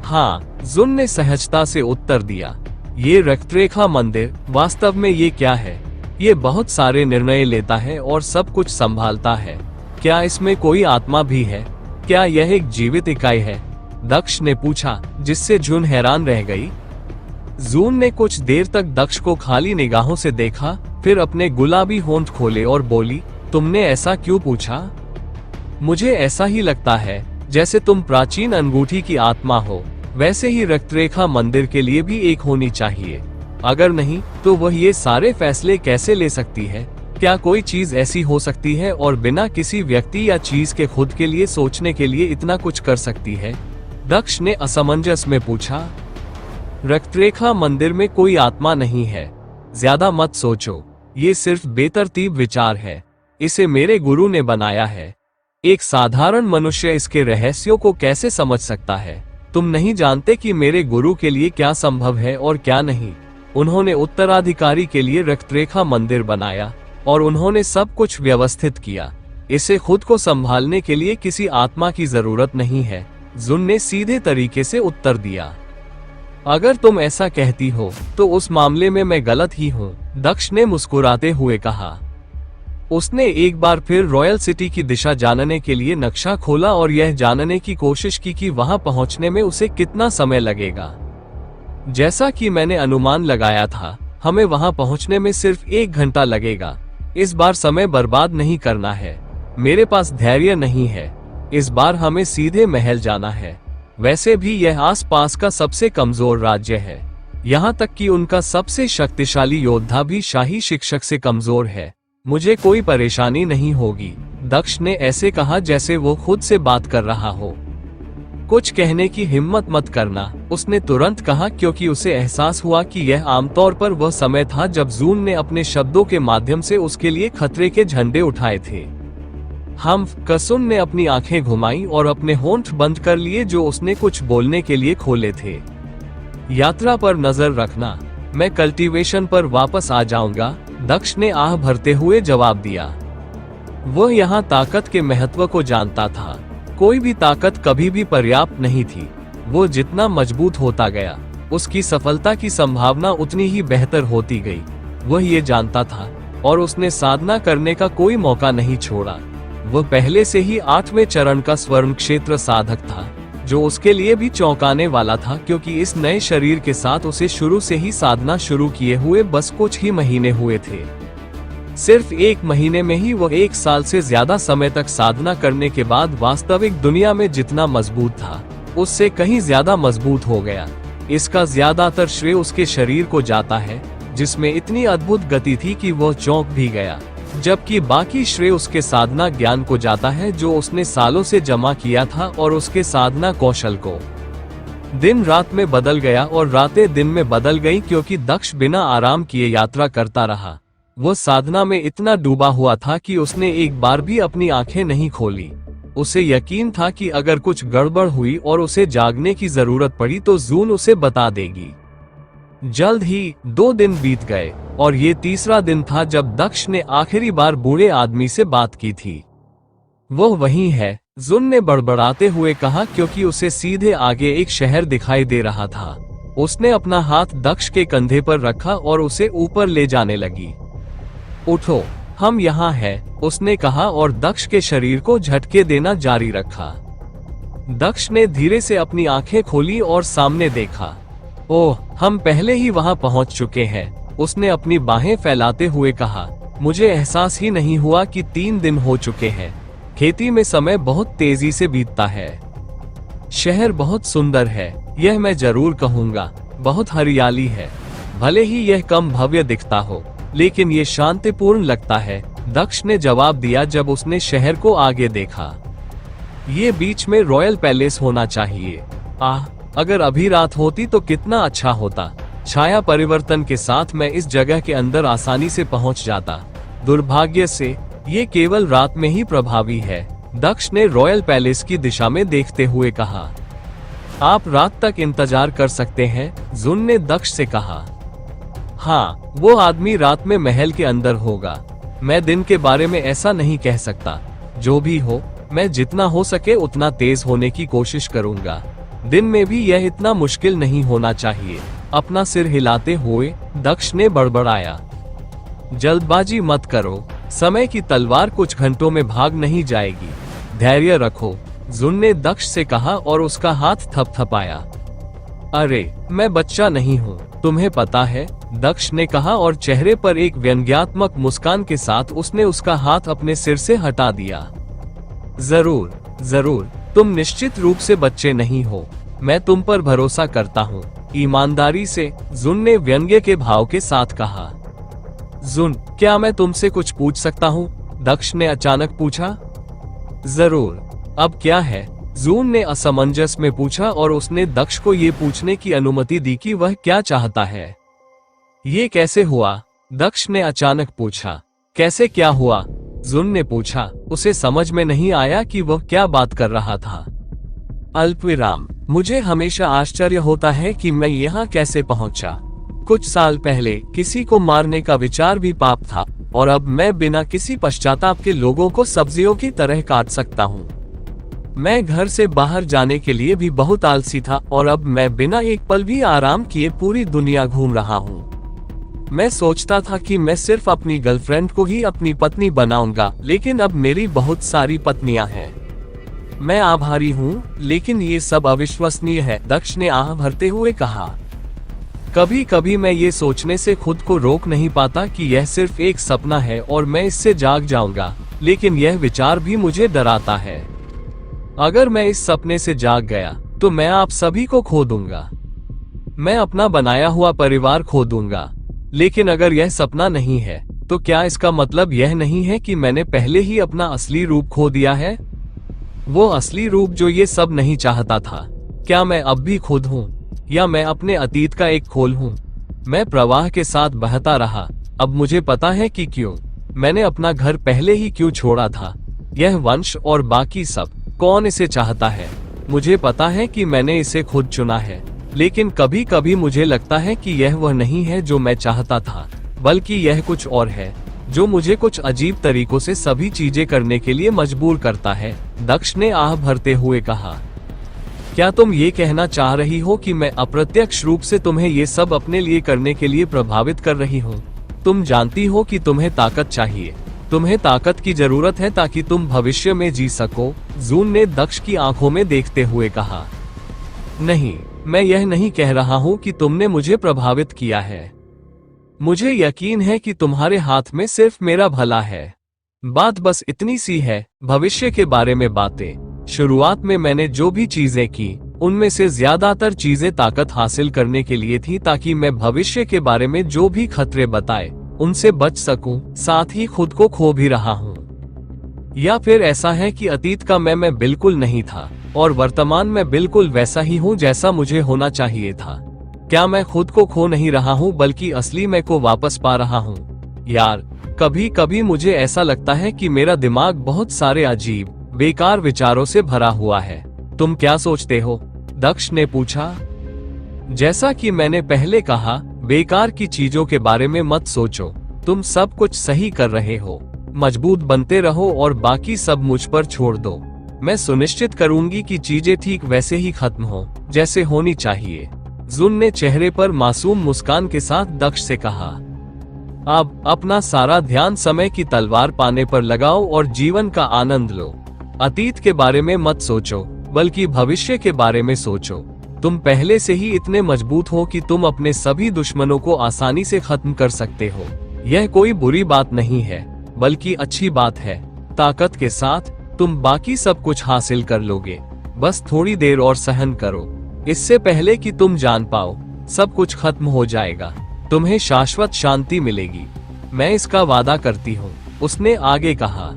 हाँ, जून ने सहजता से उत्तर दिया। ये रक्तरेखा मंदिर वास्तव में ये क्या है? ये बहुत सारे निर्णय लेता है और सब कुछ संभालता है। क्या इसमें कोई आत्मा भी है? क्या यह एक जीवित इकाई है? दक्ष ने पूछा, जिससे जून हैरान रह गई। जून ने कुछ देर तक दक्ष को खाली निगाहों से देखा, फिर अपने गुलाबी होंठ खोले और बोली, तुमने ऐसा क्यों पूछा? मुझे ऐसा ही लगता है जैसे तुम प्राचीन अंगूठी की आत्मा हो। वैसे ही रक्तरेखा मंदिर के लिए भी एक होनी चाहिए। अगर नहीं तो वह ये सारे फैसले कैसे ले सकती है? क्या कोई चीज ऐसी हो सकती है और बिना किसी व्यक्ति या चीज के खुद के लिए सोचने के लिए इतना कुछ कर सकती है? दक्ष ने असमंजस में पूछा। रक्तरेखा मंदिर में कोई आत्मा नहीं है, ज्यादा मत सोचो, ये सिर्फ बेतरतीब विचार है। इसे मेरे गुरु ने बनाया है। एक साधारण मनुष्य इसके रहस्यों को कैसे समझ सकता है? तुम नहीं जानते कि मेरे गुरु के लिए क्या संभव है और क्या नहीं। उन्होंने उत्तराधिकारी के लिए रक्तरेखा मंदिर बनाया और उन्होंने सब कुछ व्यवस्थित किया। इसे खुद को संभालने के लिए किसी आत्मा की जरूरत नहीं है, जुन ने सीधे तरीके से उत्तर दिया। अगर तुम ऐसा कहती हो तो उस मामले में मैं गलत ही हूँ, दक्ष ने मुस्कुराते हुए कहा। उसने एक बार फिर रॉयल सिटी की दिशा जानने के लिए नक्शा खोला और यह जानने की कोशिश की कि वहां पहुंचने में उसे कितना समय लगेगा। जैसा कि मैंने अनुमान लगाया था, हमें वहां पहुंचने में सिर्फ 1 घंटा लगेगा। इस बार समय बर्बाद नहीं करना है। मेरे पास धैर्य नहीं है। इस बार हमें सीधे महल जाना है। वैसे भी यह आसपास का सबसे कमजोर राज्य है। यहाँ तक कि उनका सबसे शक्तिशाली योद्धा भी शाही शिक्षक से कमजोर है। मुझे कोई परेशानी नहीं होगी, दक्ष ने ऐसे कहा जैसे वो खुद से बात कर रहा हो। कुछ कहने की हिम्मत मत करना, उसने तुरंत कहा, क्योंकि उसे एहसास हुआ कि यह आमतौर पर वह समय था जब जून ने अपने शब्दों के माध्यम से उसके लिए खतरे के झंडे उठाए थे। हम कसुन ने अपनी आंखें घुमाई और अपने होंठ बंद कर लिए जो उसने कुछ बोलने के लिए खोले थे। यात्रा पर नजर रखना, मैं कल्टीवेशन पर वापस आ जाऊंगा, दक्ष ने आह भरते हुए जवाब दिया। वह यहाँ ताकत के महत्व को जानता था। कोई भी ताकत कभी भी पर्याप्त नहीं थी। वो जितना मजबूत होता गया, उसकी सफलता की संभावना उतनी ही बेहतर होती गई। वह ये जानता था और उसने साधना करने का कोई मौका नहीं छोड़ा। वह पहले से ही 8वें चरण का स्वर्ण क्षेत्र साधक था, जो उसके लिए भी चौंकाने वाला था, क्योंकि इस नए शरीर के साथ उसे शुरू से ही साधना शुरू किए हुए बस कुछ ही महीने हुए थे। सिर्फ 1 महीने में ही वह 1 साल से ज्यादा समय तक साधना करने के बाद वास्तविक दुनिया में जितना मजबूत था, उससे कहीं ज्यादा मजबूत हो गया। इसका ज्यादातर श्रेय उसके शरीर को जाता है, जिसमें इतनी अद्भुत गति थी कि वह चौंक भी गया, जबकि बाकी श्रेय उसके साधना ज्ञान को जाता है जो उसने सालों से जमा किया था और उसके साधना कौशल को। दिन रात में बदल गया और रातें दिन में बदल गई, क्योंकि दक्ष बिना आराम किए यात्रा करता रहा। वह साधना में इतना डूबा हुआ था कि उसने एक बार भी अपनी आंखें नहीं खोली। उसे यकीन था कि अगर कुछ गड़बड़ हुई और उसे जागने की जरूरत पड़ी तो जून उसे बता देगी। जल्द ही 2 दिन बीत गए और ये तीसरा दिन था जब दक्ष ने आखिरी बार बूढ़े आदमी से बात की थी। वो वही है, जुन ने बड़बड़ाते हुए कहा, क्योंकि उसे सीधे आगे एक शहर दिखाई दे रहा था। उसने अपना हाथ दक्ष के कंधे पर रखा और उसे ऊपर ले जाने लगी। उठो, हम यहाँ हैं, उसने कहा और दक्ष के शरीर को झटके देना जारी रखा। दक्ष ने धीरे से अपनी आंखें खोली और सामने देखा। ओह, हम पहले ही वहां पहुंच चुके हैं, उसने अपनी बाहें फैलाते हुए कहा। मुझे एहसास ही नहीं हुआ कि 3 दिन हो चुके हैं। खेती में समय बहुत तेजी से बीतता है। शहर बहुत सुंदर है, यह मैं जरूर कहूँगा। बहुत हरियाली है। भले ही यह कम भव्य दिखता हो, लेकिन ये शांतिपूर्ण लगता है, दक्ष ने जवाब दिया जब उसने शहर को आगे देखा। ये बीच में रॉयल पैलेस होना चाहिए। अगर अभी रात होती तो कितना अच्छा होता। छाया परिवर्तन के साथ मैं इस जगह के अंदर आसानी से पहुंच जाता। दुर्भाग्य से ये केवल रात में ही प्रभावी है, दक्ष ने रॉयल पैलेस की दिशा में देखते हुए कहा। आप रात तक इंतजार कर सकते हैं, जुन ने दक्ष से कहा। हाँ, वो आदमी रात में महल के अंदर होगा। मैं दिन के बारे में ऐसा नहीं कह सकता। जो भी हो, मैं जितना हो सके उतना तेज होने की कोशिश करूंगा। दिन में भी यह इतना मुश्किल नहीं होना चाहिए। अपना सिर हिलाते हुए दक्ष ने बड़बड़ाया। जल्दबाजी मत करो, समय की तलवार कुछ घंटों में भाग नहीं जाएगी। धैर्य रखो, जुन ने दक्ष से कहा और उसका हाथ थपथपाया। अरे, मैं बच्चा नहीं हूँ, तुम्हें पता है, दक्ष ने कहा और चेहरे पर एक व्यंग्यात्मक मुस्कान के साथ उसने उसका हाथ अपने सिर से हटा दिया। जरूर, तुम निश्चित रूप से बच्चे नहीं हो, मैं तुम पर भरोसा करता हूँ, ईमानदारी से, जुन ने व्यंग्य के भाव के साथ कहा। जुन, क्या मैं तुमसे कुछ पूछ सकता हूँ? दक्ष ने अचानक पूछा। जरूर, अब क्या है? जून ने असमंजस में पूछा और उसने दक्ष को ये पूछने की अनुमति दी कि वह क्या चाहता है। ये कैसे हुआ? दक्ष ने अचानक पूछा। कैसे क्या हुआ? जून ने पूछा। उसे समझ में नहीं आया कि वह क्या बात कर रहा था। अल्पविराम, मुझे हमेशा आश्चर्य होता है कि मैं यहाँ कैसे पहुंचा। कुछ साल पहले किसी को मारने का विचार भी पाप था और अब मैं बिना किसी पश्चाताप के लोगों को सब्जियों की तरह काट सकता हूँ। मैं घर से बाहर जाने के लिए भी बहुत आलसी था और अब मैं बिना एक पल भी आराम किए पूरी दुनिया घूम रहा हूँ। मैं सोचता था कि मैं सिर्फ अपनी गर्लफ्रेंड को ही अपनी पत्नी बनाऊंगा, लेकिन अब मेरी बहुत सारी पत्नियां हैं। मैं आभारी हूँ, लेकिन ये सब अविश्वसनीय है, दक्ष ने आह भरते हुए कहा। कभी कभी मैं ये सोचने से खुद को रोक नहीं पाता कि यह सिर्फ एक सपना है और मैं इससे जाग जाऊंगा, लेकिन यह विचार भी मुझे डराता है। अगर मैं इस सपने से जाग गया तो मैं आप सभी को खो दूंगा। मैं अपना बनाया हुआ परिवार खो दूंगा। लेकिन अगर यह सपना नहीं है तो क्या इसका मतलब यह नहीं है कि मैंने पहले ही अपना असली रूप खो दिया है? वो असली रूप जो ये सब नहीं चाहता था। क्या मैं अब भी खुद हूँ या मैं अपने अतीत का एक खोल हूँ? मैं प्रवाह के साथ बहता रहा। अब मुझे पता है कि क्यों मैंने अपना घर पहले ही क्यों छोड़ा था। यह वंश और बाकी सब, कौन इसे चाहता है? मुझे पता है कि मैंने इसे खुद चुना है, लेकिन कभी कभी मुझे लगता है कि यह वह नहीं है जो मैं चाहता था, बल्कि यह कुछ और है जो मुझे कुछ अजीब तरीकों से सभी चीजें करने के लिए मजबूर करता है, दक्ष ने आह भरते हुए कहा। क्या तुम ये कहना चाह रही हो कि मैं अप्रत्यक्ष रूप से तुम्हें ये सब अपने लिए करने के लिए प्रभावित कर रही हूँ? तुम जानती हो कि तुम्हें ताकत चाहिए, तुम्हें ताकत की जरूरत है ताकि तुम भविष्य में जी सको, जून ने दक्ष की आंखों में देखते हुए कहा। नहीं, मैं यह नहीं कह रहा हूँ कि तुमने मुझे प्रभावित किया है। मुझे यकीन है कि तुम्हारे हाथ में सिर्फ मेरा भला है। बात बस इतनी सी है, भविष्य के बारे में बातें। शुरुआत में मैंने जो भी चीजें की उनमें से ज्यादातर चीजें ताकत हासिल करने के लिए थी, ताकि मैं भविष्य के बारे में जो भी खतरे बताए उनसे बच सकूं, साथ ही खुद को खो भी रहा हूं। या फिर ऐसा है कि अतीत का मैं बिल्कुल नहीं था और वर्तमान में बिल्कुल वैसा ही हूं जैसा मुझे होना चाहिए था। क्या मैं खुद को खो नहीं रहा हूं बल्कि असली मैं को वापस पा रहा हूं? यार, कभी कभी मुझे ऐसा लगता है कि मेरा दिमाग बहुत सारे अजीब बेकार विचारों से भरा हुआ है। तुम क्या सोचते हो? दक्ष ने पूछा। जैसा कि मैंने पहले कहा, बेकार की चीजों के बारे में मत सोचो। तुम सब कुछ सही कर रहे हो। मजबूत बनते रहो और बाकी सब मुझ पर छोड़ दो। मैं सुनिश्चित करूंगी कि चीजें ठीक वैसे ही खत्म हो जैसे होनी चाहिए, जुन ने चेहरे पर मासूम मुस्कान के साथ दक्ष से कहा। अब अपना सारा ध्यान समय की तलवार पाने पर लगाओ और जीवन का आनंद लो। अतीत के बारे में मत सोचो, बल्कि भविष्य के बारे में सोचो। तुम पहले से ही इतने मजबूत हो कि तुम अपने सभी दुश्मनों को आसानी से खत्म कर सकते हो। यह कोई बुरी बात नहीं है, बल्कि अच्छी बात है। ताकत के साथ तुम बाकी सब कुछ हासिल कर लोगे। बस थोड़ी देर और सहन करो। इससे पहले कि तुम जान पाओ, सब कुछ खत्म हो जाएगा। तुम्हें शाश्वत शांति मिलेगी। मैं इसका वादा करती हूँ, उसने आगे कहा।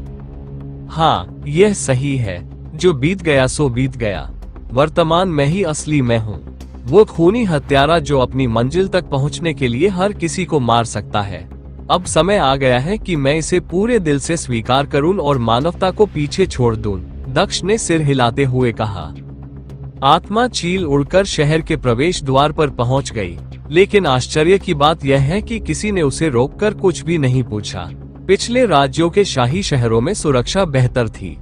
हाँ, यह सही है। जो बीत गया सो बीत गया। वर्तमान में ही असली मैं हूँ। वो खूनी हत्यारा जो अपनी मंजिल तक पहुँचने के लिए हर किसी को मार सकता है। अब समय आ गया है कि मैं इसे पूरे दिल से स्वीकार करूं और मानवता को पीछे छोड़ दूं, दक्ष ने सिर हिलाते हुए कहा। आत्मा चील उड़कर शहर के प्रवेश द्वार पर पहुंच गई, लेकिन आश्चर्य की बात यह है कि किसी ने उसे रोककर कुछ भी नहीं पूछा। पिछले राज्यों के शाही शहरों में सुरक्षा बेहतर थी।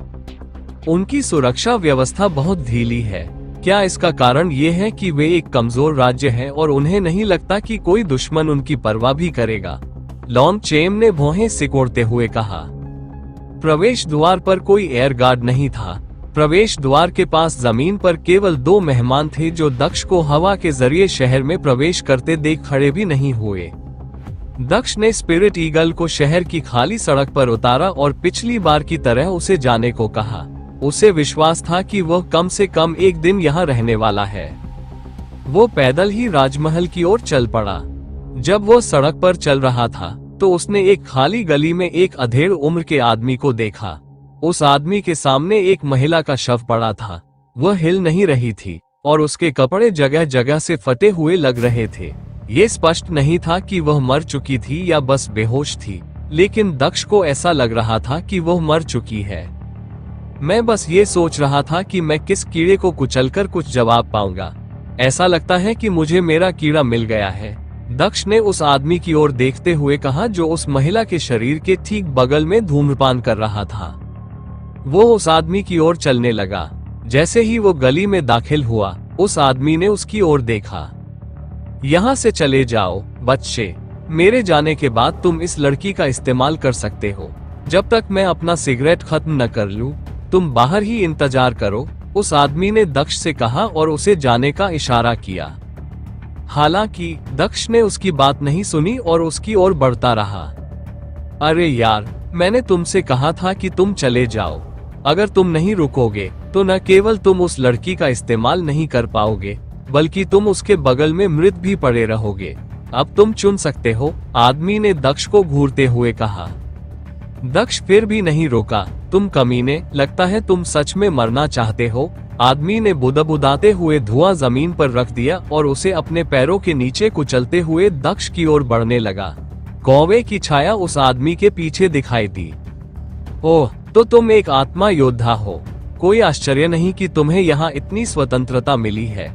उनकी सुरक्षा व्यवस्था बहुत ढीली है। क्या इसका कारण ये है कि वे एक कमजोर राज्य है और उन्हें नहीं लगता कि कोई दुश्मन उनकी परवाह भी करेगा? लॉन्ग चेम ने भौहें सिकोड़ते हुए कहा। प्रवेश द्वार पर कोई एयर गार्ड नहीं था। प्रवेश द्वार के पास जमीन पर केवल 2 मेहमान थे जो दक्ष को हवा के जरिए शहर में प्रवेश करते देख खड़े भी नहीं हुए। दक्ष ने स्पिरिट ईगल को शहर की खाली सड़क पर उतारा और पिछली बार की तरह उसे जाने को कहा। उसे विश्वास था कि वह कम से कम एक दिन यहाँ रहने वाला है। वो पैदल ही राजमहल की ओर चल पड़ा। जब वो सड़क पर चल रहा था तो उसने एक खाली गली में एक अधेड़ उम्र के आदमी को देखा। उस आदमी के सामने एक महिला का शव पड़ा था। वह हिल नहीं रही थी और उसके कपड़े जगह जगह से फटे हुए लग रहे थे। ये स्पष्ट नहीं था कि वह मर चुकी थी या बस बेहोश थी, लेकिन दक्ष को ऐसा लग रहा था कि वह मर चुकी है। मैं बस ये सोच रहा था कि मैं किस कीड़े को कुचलकर कुछ जवाब पाऊंगा। ऐसा लगता है कि मुझे मेरा कीड़ा मिल गया है। दक्ष ने उस आदमी की ओर देखते हुए कहा जो उस महिला के शरीर के ठीक बगल में धूम्रपान कर रहा था। वो उस आदमी की ओर चलने लगा। जैसे ही वो गली में दाखिल हुआ, उस आदमी ने उसकी ओर देखा। यहाँ से चले जाओ बच्चे, मेरे जाने के बाद तुम इस लड़की का इस्तेमाल कर सकते हो। जब तक मैं अपना सिगरेट खत्म न कर लूं, तुम बाहर ही इंतजार करो, उस आदमी ने दक्ष से कहा और उसे जाने का इशारा किया। हालांकि दक्ष ने उसकी बात नहीं सुनी और उसकी ओर बढ़ता रहा। अरे यार, मैंने तुमसे कहा था कि तुम चले जाओ। अगर तुम नहीं रुकोगे तो न केवल तुम उस लड़की का इस्तेमाल नहीं कर पाओगे, बल्कि तुम उसके बगल में मृत भी पड़े रहोगे। अब तुम चुन सकते हो, आदमी ने दक्ष को घूरते हुए कहा। दक्ष फिर भी नहीं रोका। तुम कमीने, लगता है तुम सच में मरना चाहते हो। आदमी ने बुदबुदाते हुए धुआं जमीन पर रख दिया और उसे अपने पैरों के नीचे कुचलते हुए दक्ष की ओर बढ़ने लगा। कौवे की छाया उस आदमी के पीछे दिखाई दी। ओह, तो तुम एक आत्मा योद्धा हो। कोई आश्चर्य नहीं कि तुम्हें यहाँ इतनी स्वतंत्रता मिली है।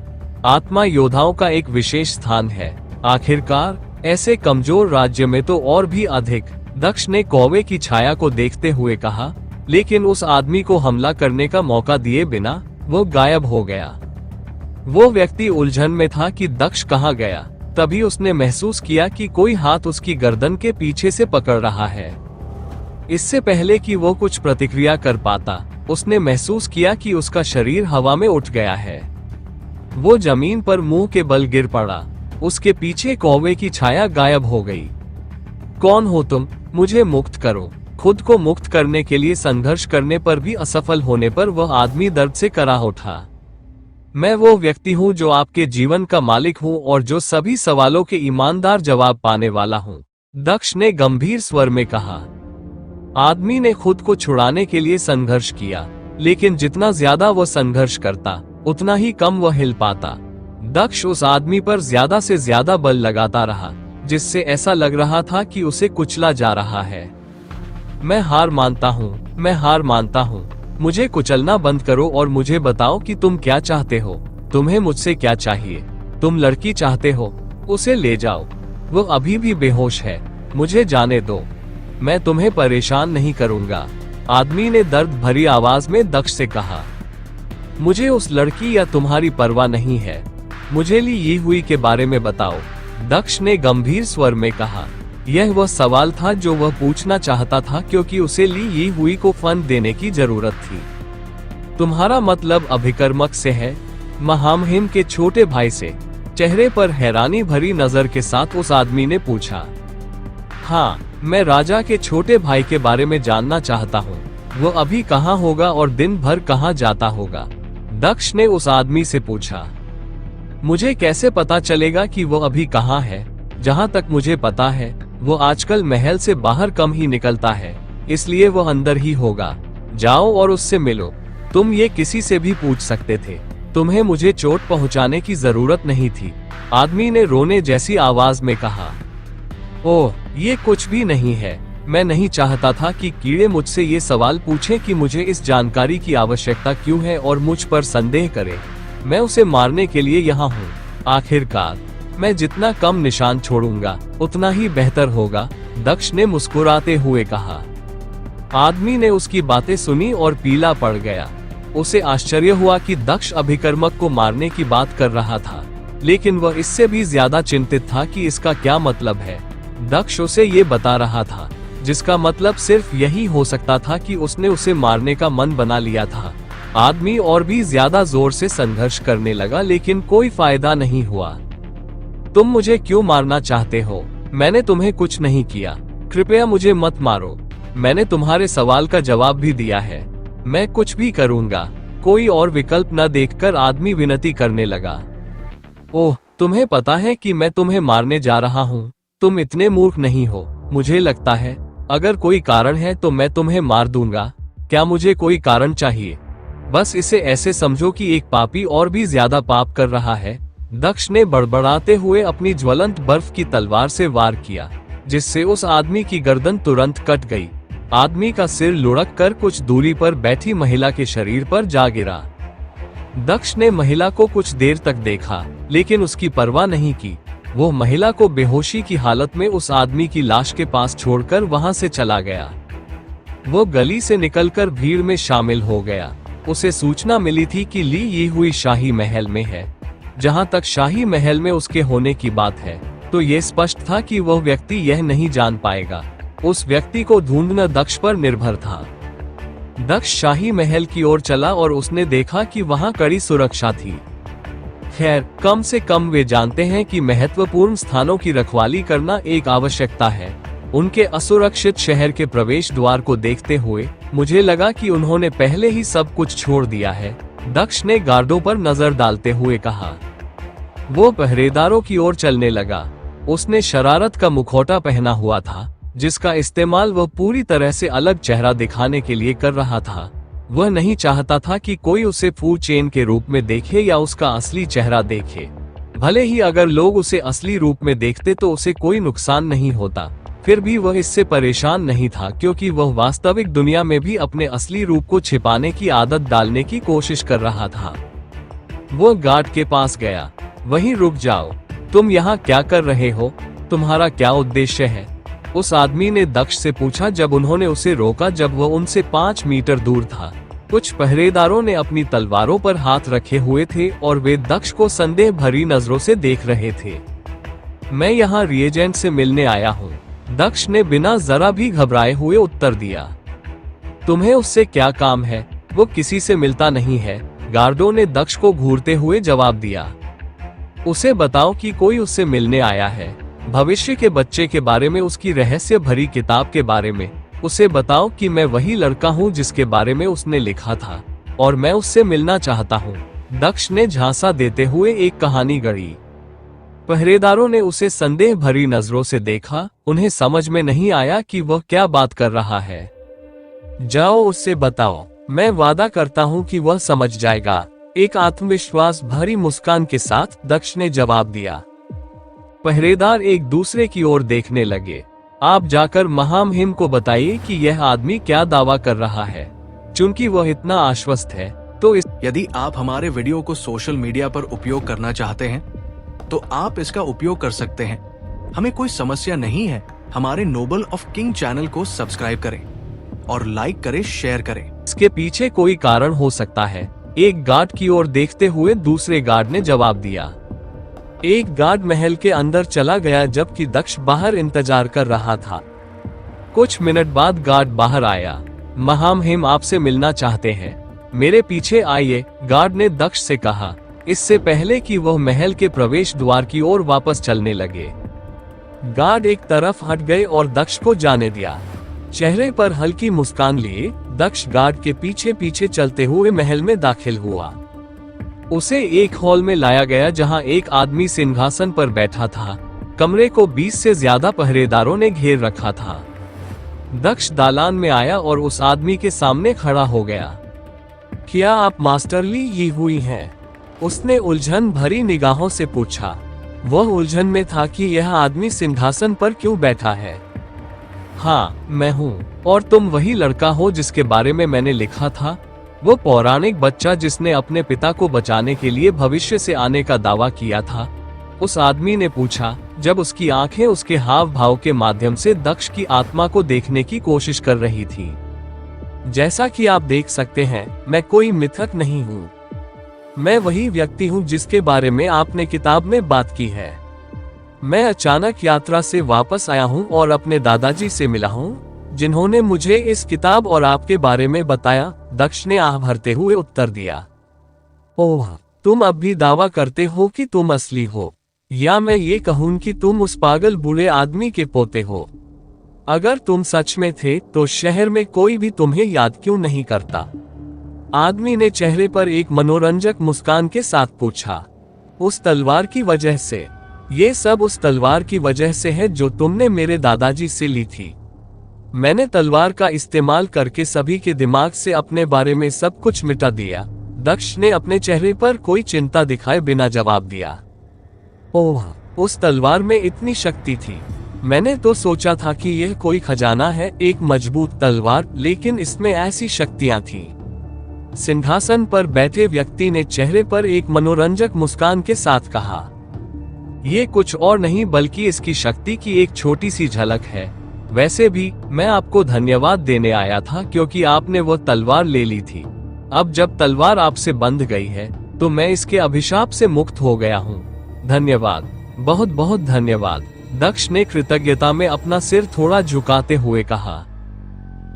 आत्मा योद्धाओं का एक विशेष स्थान है। आखिरकार ऐसे कमजोर राज्य में तो और भी अधिक। दक्ष ने कौवे की छाया को देखते हुए कहा, लेकिन उस आदमी को हमला करने का मौका दिए बिना वो गायब हो गया। वो व्यक्ति उलझन में था कि दक्ष कहाँ गया। तभी उसने महसूस किया कि कोई हाथ उसकी गर्दन के पीछे से पकड़ रहा है। इससे पहले कि वो कुछ प्रतिक्रिया कर पाता, उसने महसूस किया कि उसका शरीर हवा में उठ गया है। वो जमीन पर मुंह के बल गिर पड़ा। उसके पीछे कौवे की छाया गायब हो गई। कौन हो तुम? मुझे मुक्त करो। खुद को मुक्त करने के लिए संघर्ष करने पर भी असफल होने पर वह आदमी दर्द से कराह उठा। मैं वो व्यक्ति हूँ जो आपके जीवन का मालिक हूँ और जो सभी सवालों के ईमानदार जवाब पाने वाला हूँ, दक्ष ने गंभीर स्वर में कहा। आदमी ने खुद को छुड़ाने के लिए संघर्ष किया, लेकिन जितना ज्यादा वह संघर्ष करता, उतना ही कम वह हिल पाता। दक्ष उस आदमी पर ज्यादा से ज्यादा बल लगाता रहा, जिससे ऐसा लग रहा था कि उसे कुचला जा रहा है। मैं हार मानता हूँ, मैं हार मानता हूँ। मुझे कुचलना बंद करो और मुझे बताओ कि तुम क्या चाहते हो। तुम्हें मुझसे क्या चाहिए? तुम लड़की चाहते हो? उसे ले जाओ। वो अभी भी बेहोश है। मुझे जाने दो। मैं तुम्हें परेशान नहीं करूंगा। आदमी ने दर्द भरी आवाज में दक्ष से कहा। मुझे उस लड़की या तुम्हारी परवाह नहीं है। मुझे ली यी हुई के बारे में बताओ, दक्ष ने गंभीर स्वर में कहा। यह वह सवाल था जो वह पूछना चाहता था, क्योंकि उसे ली यी हुई को फंड देने की जरूरत थी। तुम्हारा मतलब अभिकर्मक से है? महामहिम के छोटे भाई से? चेहरे पर हैरानी भरी नजर के साथ उस आदमी ने पूछा। हाँ, मैं राजा के छोटे भाई के बारे में जानना चाहता हूँ। वो अभी कहाँ होगा और दिन भर कहाँ जाता होगा? दक्ष ने उस आदमी से पूछा। मुझे कैसे पता चलेगा कि वो अभी कहाँ है? जहाँ तक मुझे पता है, वो आजकल महल से बाहर कम ही निकलता है, इसलिए वो अंदर ही होगा। जाओ और उससे मिलो। तुम ये किसी से भी पूछ सकते थे। तुम्हें मुझे चोट पहुंचाने की जरूरत नहीं थी, आदमी ने रोने जैसी आवाज में कहा। ओह, ये कुछ भी नहीं है। मैं नहीं चाहता था कि कीड़े मुझसे ये सवाल पूछें कि मुझे इस जानकारी की आवश्यकता क्यों है और मुझ पर संदेह करें। मैं उसे मारने के लिए यहाँ हूँ। आखिरकार मैं जितना कम निशान छोड़ूंगा, उतना ही बेहतर होगा, दक्ष ने मुस्कुराते हुए कहा। आदमी ने उसकी बातें सुनी और पीला पड़ गया। उसे आश्चर्य हुआ कि दक्ष अभिकर्मक को मारने की बात कर रहा था, लेकिन वह इससे भी ज्यादा चिंतित था कि इसका क्या मतलब है। दक्ष उसे ये बता रहा था, जिसका मतलब सिर्फ यही हो सकता था कि उसने उसे मारने का मन बना लिया था। आदमी और भी ज्यादा जोर से संघर्ष करने लगा, लेकिन कोई फायदा नहीं हुआ। तुम मुझे क्यों मारना चाहते हो? मैंने तुम्हें कुछ नहीं किया। कृपया मुझे मत मारो। मैंने तुम्हारे सवाल का जवाब भी दिया है। मैं कुछ भी करूंगा। कोई और विकल्प न देखकर आदमी विनती करने लगा। ओह, तुम्हें पता है कि मैं तुम्हें मारने जा रहा हूँ। तुम इतने मूर्ख नहीं हो। मुझे लगता है अगर कोई कारण है तो मैं तुम्हें मार दूंगा। क्या मुझे कोई कारण चाहिए? बस इसे ऐसे समझो कि एक पापी और भी ज्यादा पाप कर रहा है। दक्ष ने बड़बड़ाते हुए अपनी ज्वलंत बर्फ की तलवार से वार किया, जिससे उस आदमी की गर्दन तुरंत कट गई। आदमी का सिर लुढ़क कर कुछ दूरी पर बैठी महिला के शरीर पर जा गिरा। दक्ष ने महिला को कुछ देर तक देखा, लेकिन उसकी परवाह नहीं की। वो महिला को बेहोशी की हालत में उस आदमी की लाश के पास छोड़कर वहां से चला गया। वो गली से निकलकर भीड़ में शामिल हो गया। उसे सूचना मिली थी कि ली ये हुई शाही महल में है। जहां तक शाही महल में उसके होने की बात है, तो ये स्पष्ट था कि वह व्यक्ति यह नहीं जान पाएगा। उस व्यक्ति को ढूंढना दक्ष पर निर्भर था। दक्ष शाही महल की ओर चला और उसने देखा कि वहां कड़ी सुरक्षा थी। खैर, कम से कम वे जानते हैं कि महत्वपूर्ण स्थानों की रखवाली करना एक आवश्यकता है। उनके असुरक्षित शहर के प्रवेश द्वार को देखते हुए मुझे लगा कि उन्होंने पहले ही सब कुछ छोड़ दिया है। दक्ष ने गार्डों पर नजर डालते हुए कहा। वो पहरेदारों की ओर चलने लगा। उसने शरारत का मुखौटा पहना हुआ था, जिसका इस्तेमाल वह पूरी तरह से अलग चेहरा दिखाने के लिए कर रहा था। वह नहीं चाहता था कि कोई उसे फूड चेन के रूप में देखे या उसका असली चेहरा देखे। भले ही अगर लोग उसे असली रूप में देखते तो उसे कोई नुकसान नहीं होता, फिर भी वह इससे परेशान नहीं था, क्योंकि वह वास्तविक दुनिया में भी अपने असली रूप को छिपाने की आदत डालने की कोशिश कर रहा था। वह गार्ड के पास गया। वहीं रुक जाओ, तुम यहाँ क्या कर रहे हो? तुम्हारा क्या उद्देश्य है? उस आदमी ने दक्ष से पूछा जब उन्होंने उसे रोका, जब वह उनसे 5 मीटर दूर था। कुछ पहरेदारों ने अपनी तलवारों पर हाथ रखे हुए थे और वे दक्ष को संदेह भरी नजरों से देख रहे थे। मैं यहाँ रिएजेंट से मिलने आया हूँ, दक्ष ने बिना जरा भी घबराए हुए उत्तर दिया। तुम्हें उससे क्या काम है? वो किसी से मिलता नहीं है, गार्डों ने दक्ष को घूरते हुए जवाब दिया। उसे बताओ कि कोई उससे मिलने आया है। भविष्य के बच्चे के बारे में, उसकी रहस्य भरी किताब के बारे में। उसे बताओ कि मैं वही लड़का हूँ जिसके बारे में उसने लिखा था और मैं उससे मिलना चाहता हूँ। दक्ष ने झांसा देते हुए एक कहानी गढ़ी। पहरेदारों ने उसे संदेह भरी नजरों से देखा। उन्हें समझ में नहीं आया कि वह क्या बात कर रहा है। जाओ उससे बताओ, मैं वादा करता हूँ कि वह समझ जाएगा, एक आत्मविश्वास भरी मुस्कान के साथ दक्ष ने जवाब दिया। पहरेदार एक दूसरे की ओर देखने लगे। आप जाकर महामहिम को बताइए कि यह आदमी क्या दावा कर रहा है। चूंकि वह इतना आश्वस्त है, तो यदि आप हमारे वीडियो को सोशल मीडिया पर उपयोग करना चाहते हैं, तो आप इसका उपयोग कर सकते हैं। हमें कोई समस्या नहीं है। हमारे नोबल ऑफ किंग चैनल को सब्सक्राइब करें और लाइक करें, शेयर करें। इसके पीछे कोई कारण हो सकता है। एक गार्ड की ओर देखते हुए दूसरे गार्ड ने जवाब दिया। एक गार्ड महल के अंदर चला गया, जबकि दक्ष बाहर इंतजार कर रहा था। कुछ मिनट बाद गार्ड बाहर आया। महामहिम आपसे मिलना चाहते हैं, मेरे पीछे आइए, गार्ड ने दक्ष से कहा, इससे पहले कि वह महल के प्रवेश द्वार की ओर वापस चलने लगे। गार्ड एक तरफ हट गए और दक्ष को जाने दिया। चेहरे पर हल्की मुस्कान लिए दक्ष गार्ड के पीछे पीछे चलते हुए महल में दाखिल हुआ। उसे एक हॉल में लाया गया जहां एक आदमी सिंहासन पर बैठा था। कमरे को 20 से ज्यादा पहरेदारों ने घेर रखा था। दक्ष दालान में आया और उस आदमी के सामने खड़ा हो गया। क्या आप मास्टर ली ये हुई हैं? उसने उलझन भरी निगाहों से पूछा। वह उलझन में था कि यह आदमी सिंहासन पर क्यों बैठा है। हाँ, मैं हूँ। और तुम वही लड़का हो जिसके बारे में मैंने लिखा था? वो पौराणिक बच्चा जिसने अपने पिता को बचाने के लिए भविष्य से आने का दावा किया था? उस आदमी ने पूछा, जब उसकी आंखें उसके हाव भाव के माध्यम से दक्ष की आत्मा को देखने की कोशिश कर रही थी। जैसा कि आप देख सकते हैं, मैं कोई मिथक नहीं हूँ। मैं वही व्यक्ति हूँ जिसके बारे में आपने किताब में बात की है। मैं अचानक यात्रा से वापस आया हूँ और अपने दादाजी से मिला हूँ, जिन्होंने मुझे इस किताब और आपके बारे में बताया। दक्ष ने आह भरते हुए उत्तर दिया। ओह, तुम अब भी दावा करते हो कि तुम असली हो, या मैं ये कहूँ कि तुम उस पागल बूढ़े आदमी के पोते हो? अगर तुम सच में थे तो शहर में कोई भी तुम्हें याद क्यों नहीं करता? आदमी ने चेहरे पर एक मनोरंजक मुस्कान के साथ पूछा। उस तलवार की वजह से? ये सब उस तलवार की वजह से है जो तुमने मेरे दादाजी से ली थी। मैंने तलवार का इस्तेमाल करके सभी के दिमाग से अपने बारे में सब कुछ मिटा दिया। दक्ष ने अपने चेहरे पर कोई चिंता दिखाए बिना जवाब दिया। ओह, उस तलवार में इतनी शक्ति थी। मैंने तो सोचा था कि यह कोई खजाना है, एक मजबूत तलवार, लेकिन इसमें ऐसी शक्तियां थी। सिंहासन पर बैठे व्यक्ति ने चेहरे पर एक मनोरंजक मुस्कान के साथ कहा। ये कुछ और नहीं बल्कि इसकी शक्ति की एक छोटी सी झलक है। वैसे भी मैं आपको धन्यवाद देने आया था क्योंकि आपने वो तलवार ले ली थी। अब जब तलवार आपसे बंध गई है तो मैं इसके अभिशाप से मुक्त हो गया हूँ। धन्यवाद, बहुत बहुत धन्यवाद। दक्ष ने कृतज्ञता में अपना सिर थोड़ा झुकाते हुए कहा।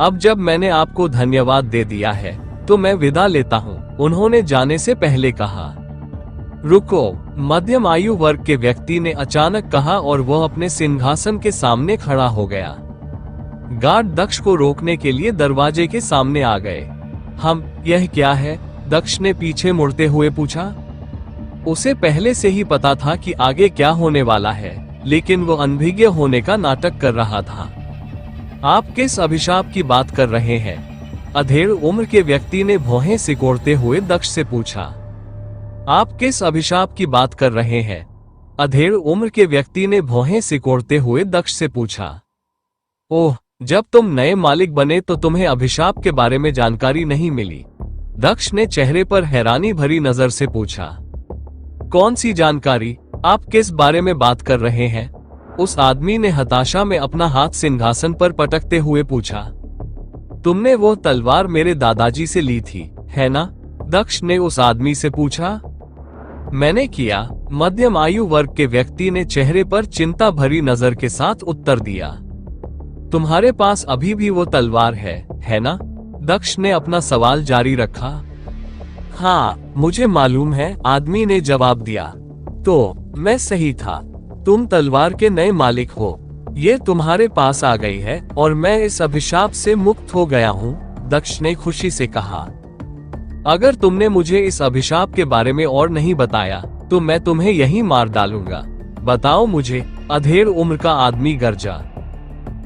अब जब मैंने आपको धन्यवाद दे दिया है तो मैं विदा लेता हूँ, उन्होंने जाने से पहले कहा। रुको, मध्यम आयु वर्ग के व्यक्ति ने अचानक कहा और वह अपने सिंहासन के सामने खड़ा हो गया। गार्ड दक्ष को रोकने के लिए दरवाजे के सामने आ गए। यह क्या है? दक्ष ने पीछे मुड़ते हुए पूछा। उसे पहले से ही पता था कि आगे क्या होने वाला है, लेकिन वो अनभिज्ञ होने का नाटक कर रहा था। आप किस अभिशाप की बात कर रहे हैं? अधेड़ उम्र के व्यक्ति ने भौहें सिकोड़ते हुए दक्ष से पूछा। आप किस अभिशाप की बात कर रहे हैं? अधेड़ उम्र के व्यक्ति ने भौहें सिकोड़ते हुए दक्ष से पूछा। ओह, जब तुम नए मालिक बने तो तुम्हें अभिशाप के बारे में जानकारी नहीं मिली? दक्ष ने चेहरे पर हैरानी भरी नजर से पूछा। कौन सी जानकारी? आप किस बारे में बात कर रहे हैं? उस आदमी ने हताशा में अपना हाथ सिंहासन पर पटकते हुए पूछा। तुमने वो तलवार मेरे दादाजी से ली थी, है ना? दक्ष ने उस आदमी से पूछा। मैंने किया, मध्यम आयु वर्ग के व्यक्ति ने चेहरे पर चिंता भरी नजर के साथ उत्तर दिया। तुम्हारे पास अभी भी वो तलवार है ना? दक्ष ने अपना सवाल जारी रखा। हाँ, मुझे मालूम है, आदमी ने जवाब दिया। तो मैं सही था, तुम तलवार के नए मालिक हो। ये तुम्हारे पास आ गई है और मैं इस अभिशाप से मुक्त हो गया हूँ, दक्ष ने खुशी से कहा। अगर तुमने मुझे इस अभिशाप के बारे में और नहीं बताया तो मैं तुम्हें यहीं मार डालूंगा। बताओ मुझे, अधेड़ उम्र का आदमी गरजा।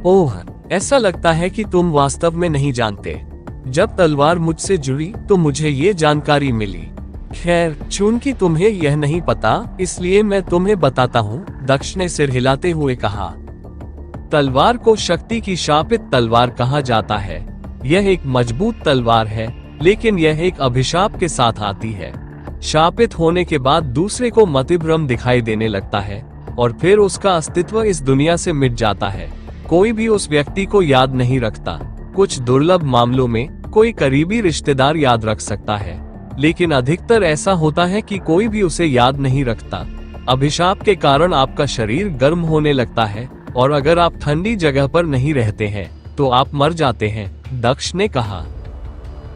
ओह, ऐसा लगता है कि तुम वास्तव में नहीं जानते। जब तलवार मुझसे जुड़ी तो मुझे ये जानकारी मिली। खैर, चूंकि तुम्हें यह नहीं पता इसलिए मैं तुम्हें बताता हूँ, दक्ष ने सिर हिलाते हुए कहा। तलवार को शक्ति की शापित तलवार कहा जाता है। यह एक मजबूत तलवार है, लेकिन यह एक अभिशाप के साथ आती है। शापित होने के बाद दूसरे को मतिभ्रम दिखाई देने लगता है और फिर उसका अस्तित्व इस दुनिया से मिट जाता है। कोई भी उस व्यक्ति को याद नहीं रखता। कुछ दुर्लभ मामलों में कोई करीबी रिश्तेदार याद रख सकता है, लेकिन अधिकतर ऐसा होता है कि कोई भी उसे याद नहीं रखता। अभिशाप के कारण आपका शरीर गर्म होने लगता है और अगर आप ठंडी जगह पर नहीं रहते हैं तो आप मर जाते हैं, दक्ष ने कहा।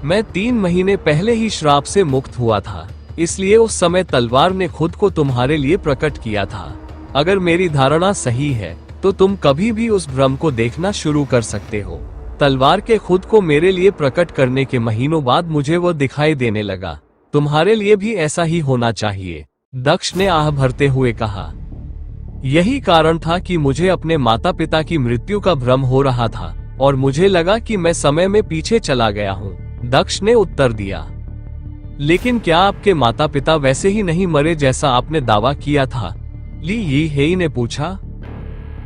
मैं 3 महीने पहले ही श्राप से मुक्त हुआ था, इसलिए उस समय तलवार ने खुद को तुम्हारे लिए प्रकट किया था। अगर मेरी धारणा सही है तो तुम कभी भी उस भ्रम को देखना शुरू कर सकते हो। तलवार के खुद को मेरे लिए प्रकट करने के महीनों बाद मुझे वो दिखाई देने लगा। तुम्हारे लिए भी ऐसा ही होना चाहिए, दक्ष ने आह भरते हुए कहा। यही कारण था कि मुझे अपने माता पिता की मृत्यु का भ्रम हो रहा था और मुझे लगा कि मैं समय में पीछे चला गया हूँ, दक्ष ने उत्तर दिया। लेकिन क्या आपके माता पिता वैसे ही नहीं मरे जैसा आपने दावा किया था? ली यी हेई ने पूछा।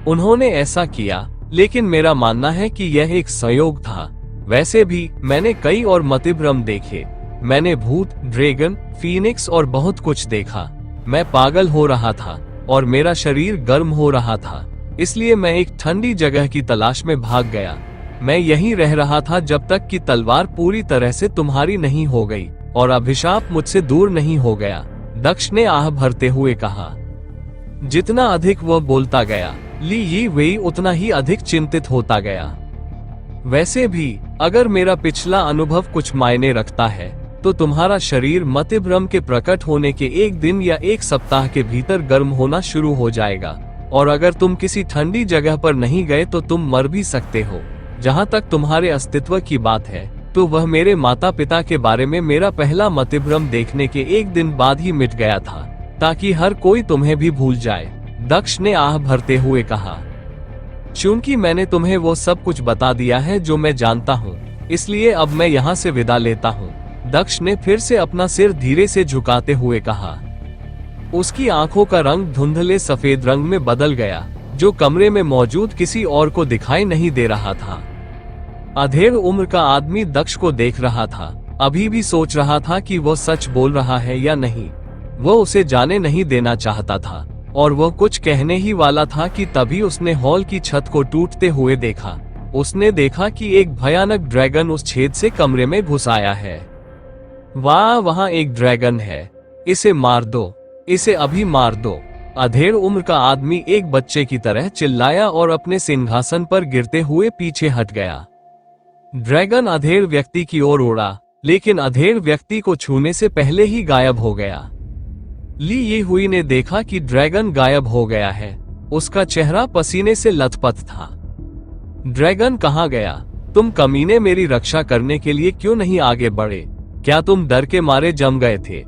उन्होंने ऐसा किया, लेकिन मेरा मानना है कि यह एक संयोग था। वैसे भी मैंने कई और मतिभ्रम देखे। मैंने भूत, ड्रैगन, फीनिक्स और बहुत कुछ देखा। मैं पागल हो रहा था और मेरा शरीर गर्म हो रहा था, इसलिए मैं एक ठंडी जगह की तलाश में भाग गया। मैं यहीं रह रहा था जब तक कि तलवार पूरी तरह से तुम्हारी नहीं हो गई और अभिशाप मुझसे दूर नहीं हो गया, दक्ष ने आह भरते हुए कहा। जितना अधिक वह बोलता गया, ली यी वेई उतना ही अधिक चिंतित होता गया। वैसे भी अगर मेरा पिछला अनुभव कुछ मायने रखता है तो तुम्हारा शरीर मतिभ्रम के प्रकट होने के 1 दिन या 1 सप्ताह के भीतर गर्म होना शुरू हो जाएगा, और अगर तुम किसी ठंडी जगह पर नहीं गए तो तुम मर भी सकते हो। जहाँ तक तुम्हारे अस्तित्व की बात है तो वह मेरे माता पिता के बारे में मेरा पहला मतिभ्रम देखने के एक दिन बाद ही मिट गया था, ताकि हर कोई तुम्हें भी भूल जाए। दक्ष ने आह भरते हुए कहा, चूंकि मैंने तुम्हें वो सब कुछ बता दिया है जो मैं जानता हूँ, इसलिए अब मैं यहाँ से विदा लेता हूँ। दक्ष ने फिर से अपना सिर धीरे से झुकाते हुए कहा। उसकी आंखों का रंग धुंधले सफेद रंग में बदल गया, जो कमरे में मौजूद किसी और को दिखाई नहीं दे रहा था। अधेड़ उम्र का आदमी दक्ष को देख रहा था, अभी भी सोच रहा था कि वह सच बोल रहा है या नहीं। वह उसे जाने नहीं देना चाहता था और वह कुछ कहने ही वाला था कि तभी उसने हॉल की छत को टूटते हुए देखा। उसने देखा कि एक भयानक ड्रैगन उस छेद से कमरे में घुस आया है। वाह, वहां एक ड्रैगन है, इसे मार दो, इसे अभी मार दो। अधेड़ उम्र का आदमी एक बच्चे की तरह चिल्लाया और अपने सिंहासन पर गिरते हुए पीछे हट गया। ड्रैगन अधेड़ व्यक्ति की ओर उड़ा, लेकिन अधेड़ व्यक्ति को छूने से पहले ही गायब हो गया। ली ये हुई ने देखा कि ड्रैगन गायब हो गया है। उसका चेहरा पसीने से लथपथ था। ड्रैगन कहाँ गया? तुम कमीने मेरी रक्षा करने के लिए क्यों नहीं आगे बढ़े? क्या तुम डर के मारे जम गए थे?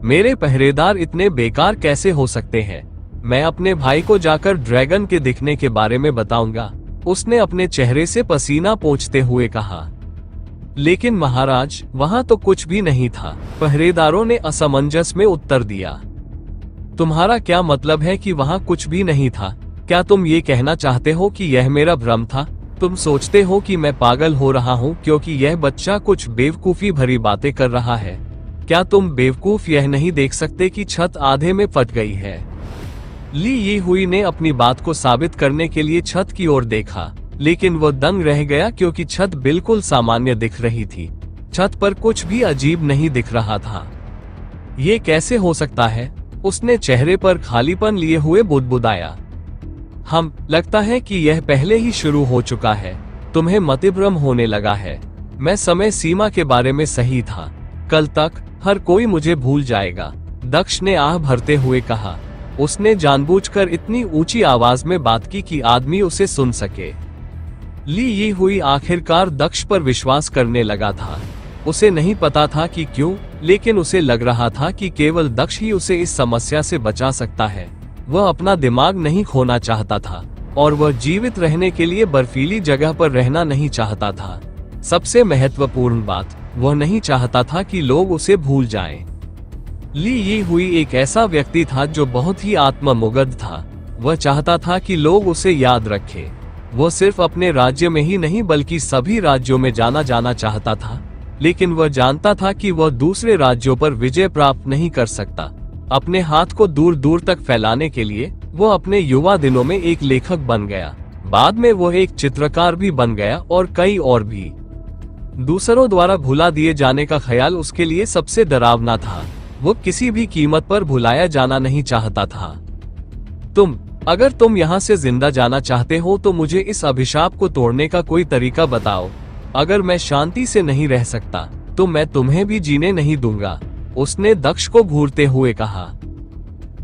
मेरे पहरेदार इतने बेकार कैसे हो सकते हैं? मैं अपने भाई को जाकर ड्रैगन के दिखने के बारे में बताऊंगा, उसने अपने चेहरे से पसीना पोंछते हुए कहा। लेकिन महाराज, वहां तो कुछ भी नहीं था, पहरेदारों ने असमंजस में उत्तर दिया। तुम्हारा क्या मतलब है कि वहां कुछ भी नहीं था? क्या तुम ये कहना चाहते हो कि यह मेरा भ्रम था? तुम सोचते हो कि मैं पागल हो रहा हूँ क्योंकि यह बच्चा कुछ बेवकूफी भरी बातें कर रहा है? क्या तुम बेवकूफ यह नहीं देख सकते कि छत आधे में फट गई है? ली ये हुई ने अपनी बात को साबित करने के लिए छत की ओर देखा, लेकिन वह दंग रह गया क्योंकि छत बिल्कुल सामान्य दिख रही थी। छत पर कुछ भी अजीब नहीं दिख रहा था। ये कैसे हो सकता है? उसने चेहरे पर खालीपन लिए हुए बुदबुदाया। लगता है कि यह पहले ही शुरू हो चुका है। तुम्हें मतिभ्रम होने लगा है। मैं समय सीमा के बारे में सही था। कल तक हर कोई मुझे भूल जाएगा, दक्ष ने आह भरते हुए कहा। उसने जानबूझकर इतनी ऊंची आवाज में बात की कि आदमी उसे सुन सके। ली ये हुई आखिरकार दक्ष पर विश्वास करने लगा था। उसे नहीं पता था कि क्यों, लेकिन उसे लग रहा था कि केवल दक्ष ही उसे इस समस्या से बचा सकता है। वह अपना दिमाग नहीं खोना चाहता था और वह जीवित रहने के लिए बर्फीली जगह पर रहना नहीं चाहता था। सबसे महत्वपूर्ण बात, वह नहीं चाहता था कि लोग उसे भूल जाएं। ली ये हुई एक ऐसा व्यक्ति था जो बहुत ही आत्ममुग्ध था। वह चाहता था कि लोग उसे याद रखें। वह सिर्फ अपने राज्य में ही नहीं बल्कि सभी राज्यों में जाना चाहता था, लेकिन वह जानता था कि वह दूसरे राज्यों पर विजय प्राप्त नहीं कर सकता। अपने हाथ को दूर दूर तक फैलाने के लिए वह अपने युवा दिनों में एक लेखक बन गया। बाद में वह एक चित्रकार भी बन गया और कई और भी। दूसरों द्वारा भुला दिए जाने का ख्याल उसके लिए सबसे डरावना था। वो किसी भी कीमत पर भुलाया जाना नहीं चाहता था। अगर तुम यहाँ से जिंदा जाना चाहते हो तो मुझे इस अभिशाप को तोड़ने का कोई तरीका बताओ। अगर मैं शांति से नहीं रह सकता तो मैं तुम्हें भी जीने नहीं दूंगा, उसने दक्ष को घूरते हुए कहा।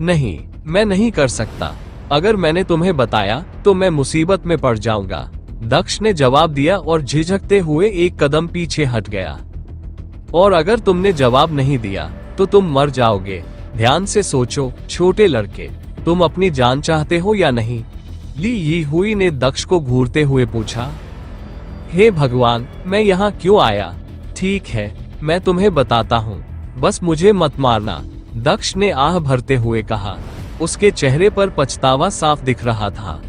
नहीं, मैं नहीं कर सकता। अगर मैंने तुम्हें बताया तो मैं मुसीबत में पड़ जाऊंगा, दक्ष ने जवाब दिया और झिझकते हुए एक कदम पीछे हट गया। और अगर तुमने जवाब नहीं दिया तो तुम मर जाओगे। ध्यान से सोचो छोटे लड़के, तुम अपनी जान चाहते हो या नहीं? ली ये हुई ने दक्ष को घूरते हुए पूछा। हे भगवान, मैं यहाँ क्यों आया? ठीक है, मैं तुम्हें बताता हूँ, बस मुझे मत मारना, दक्ष ने आह भरते हुए कहा। उसके चेहरे पर पछतावा साफ दिख रहा था।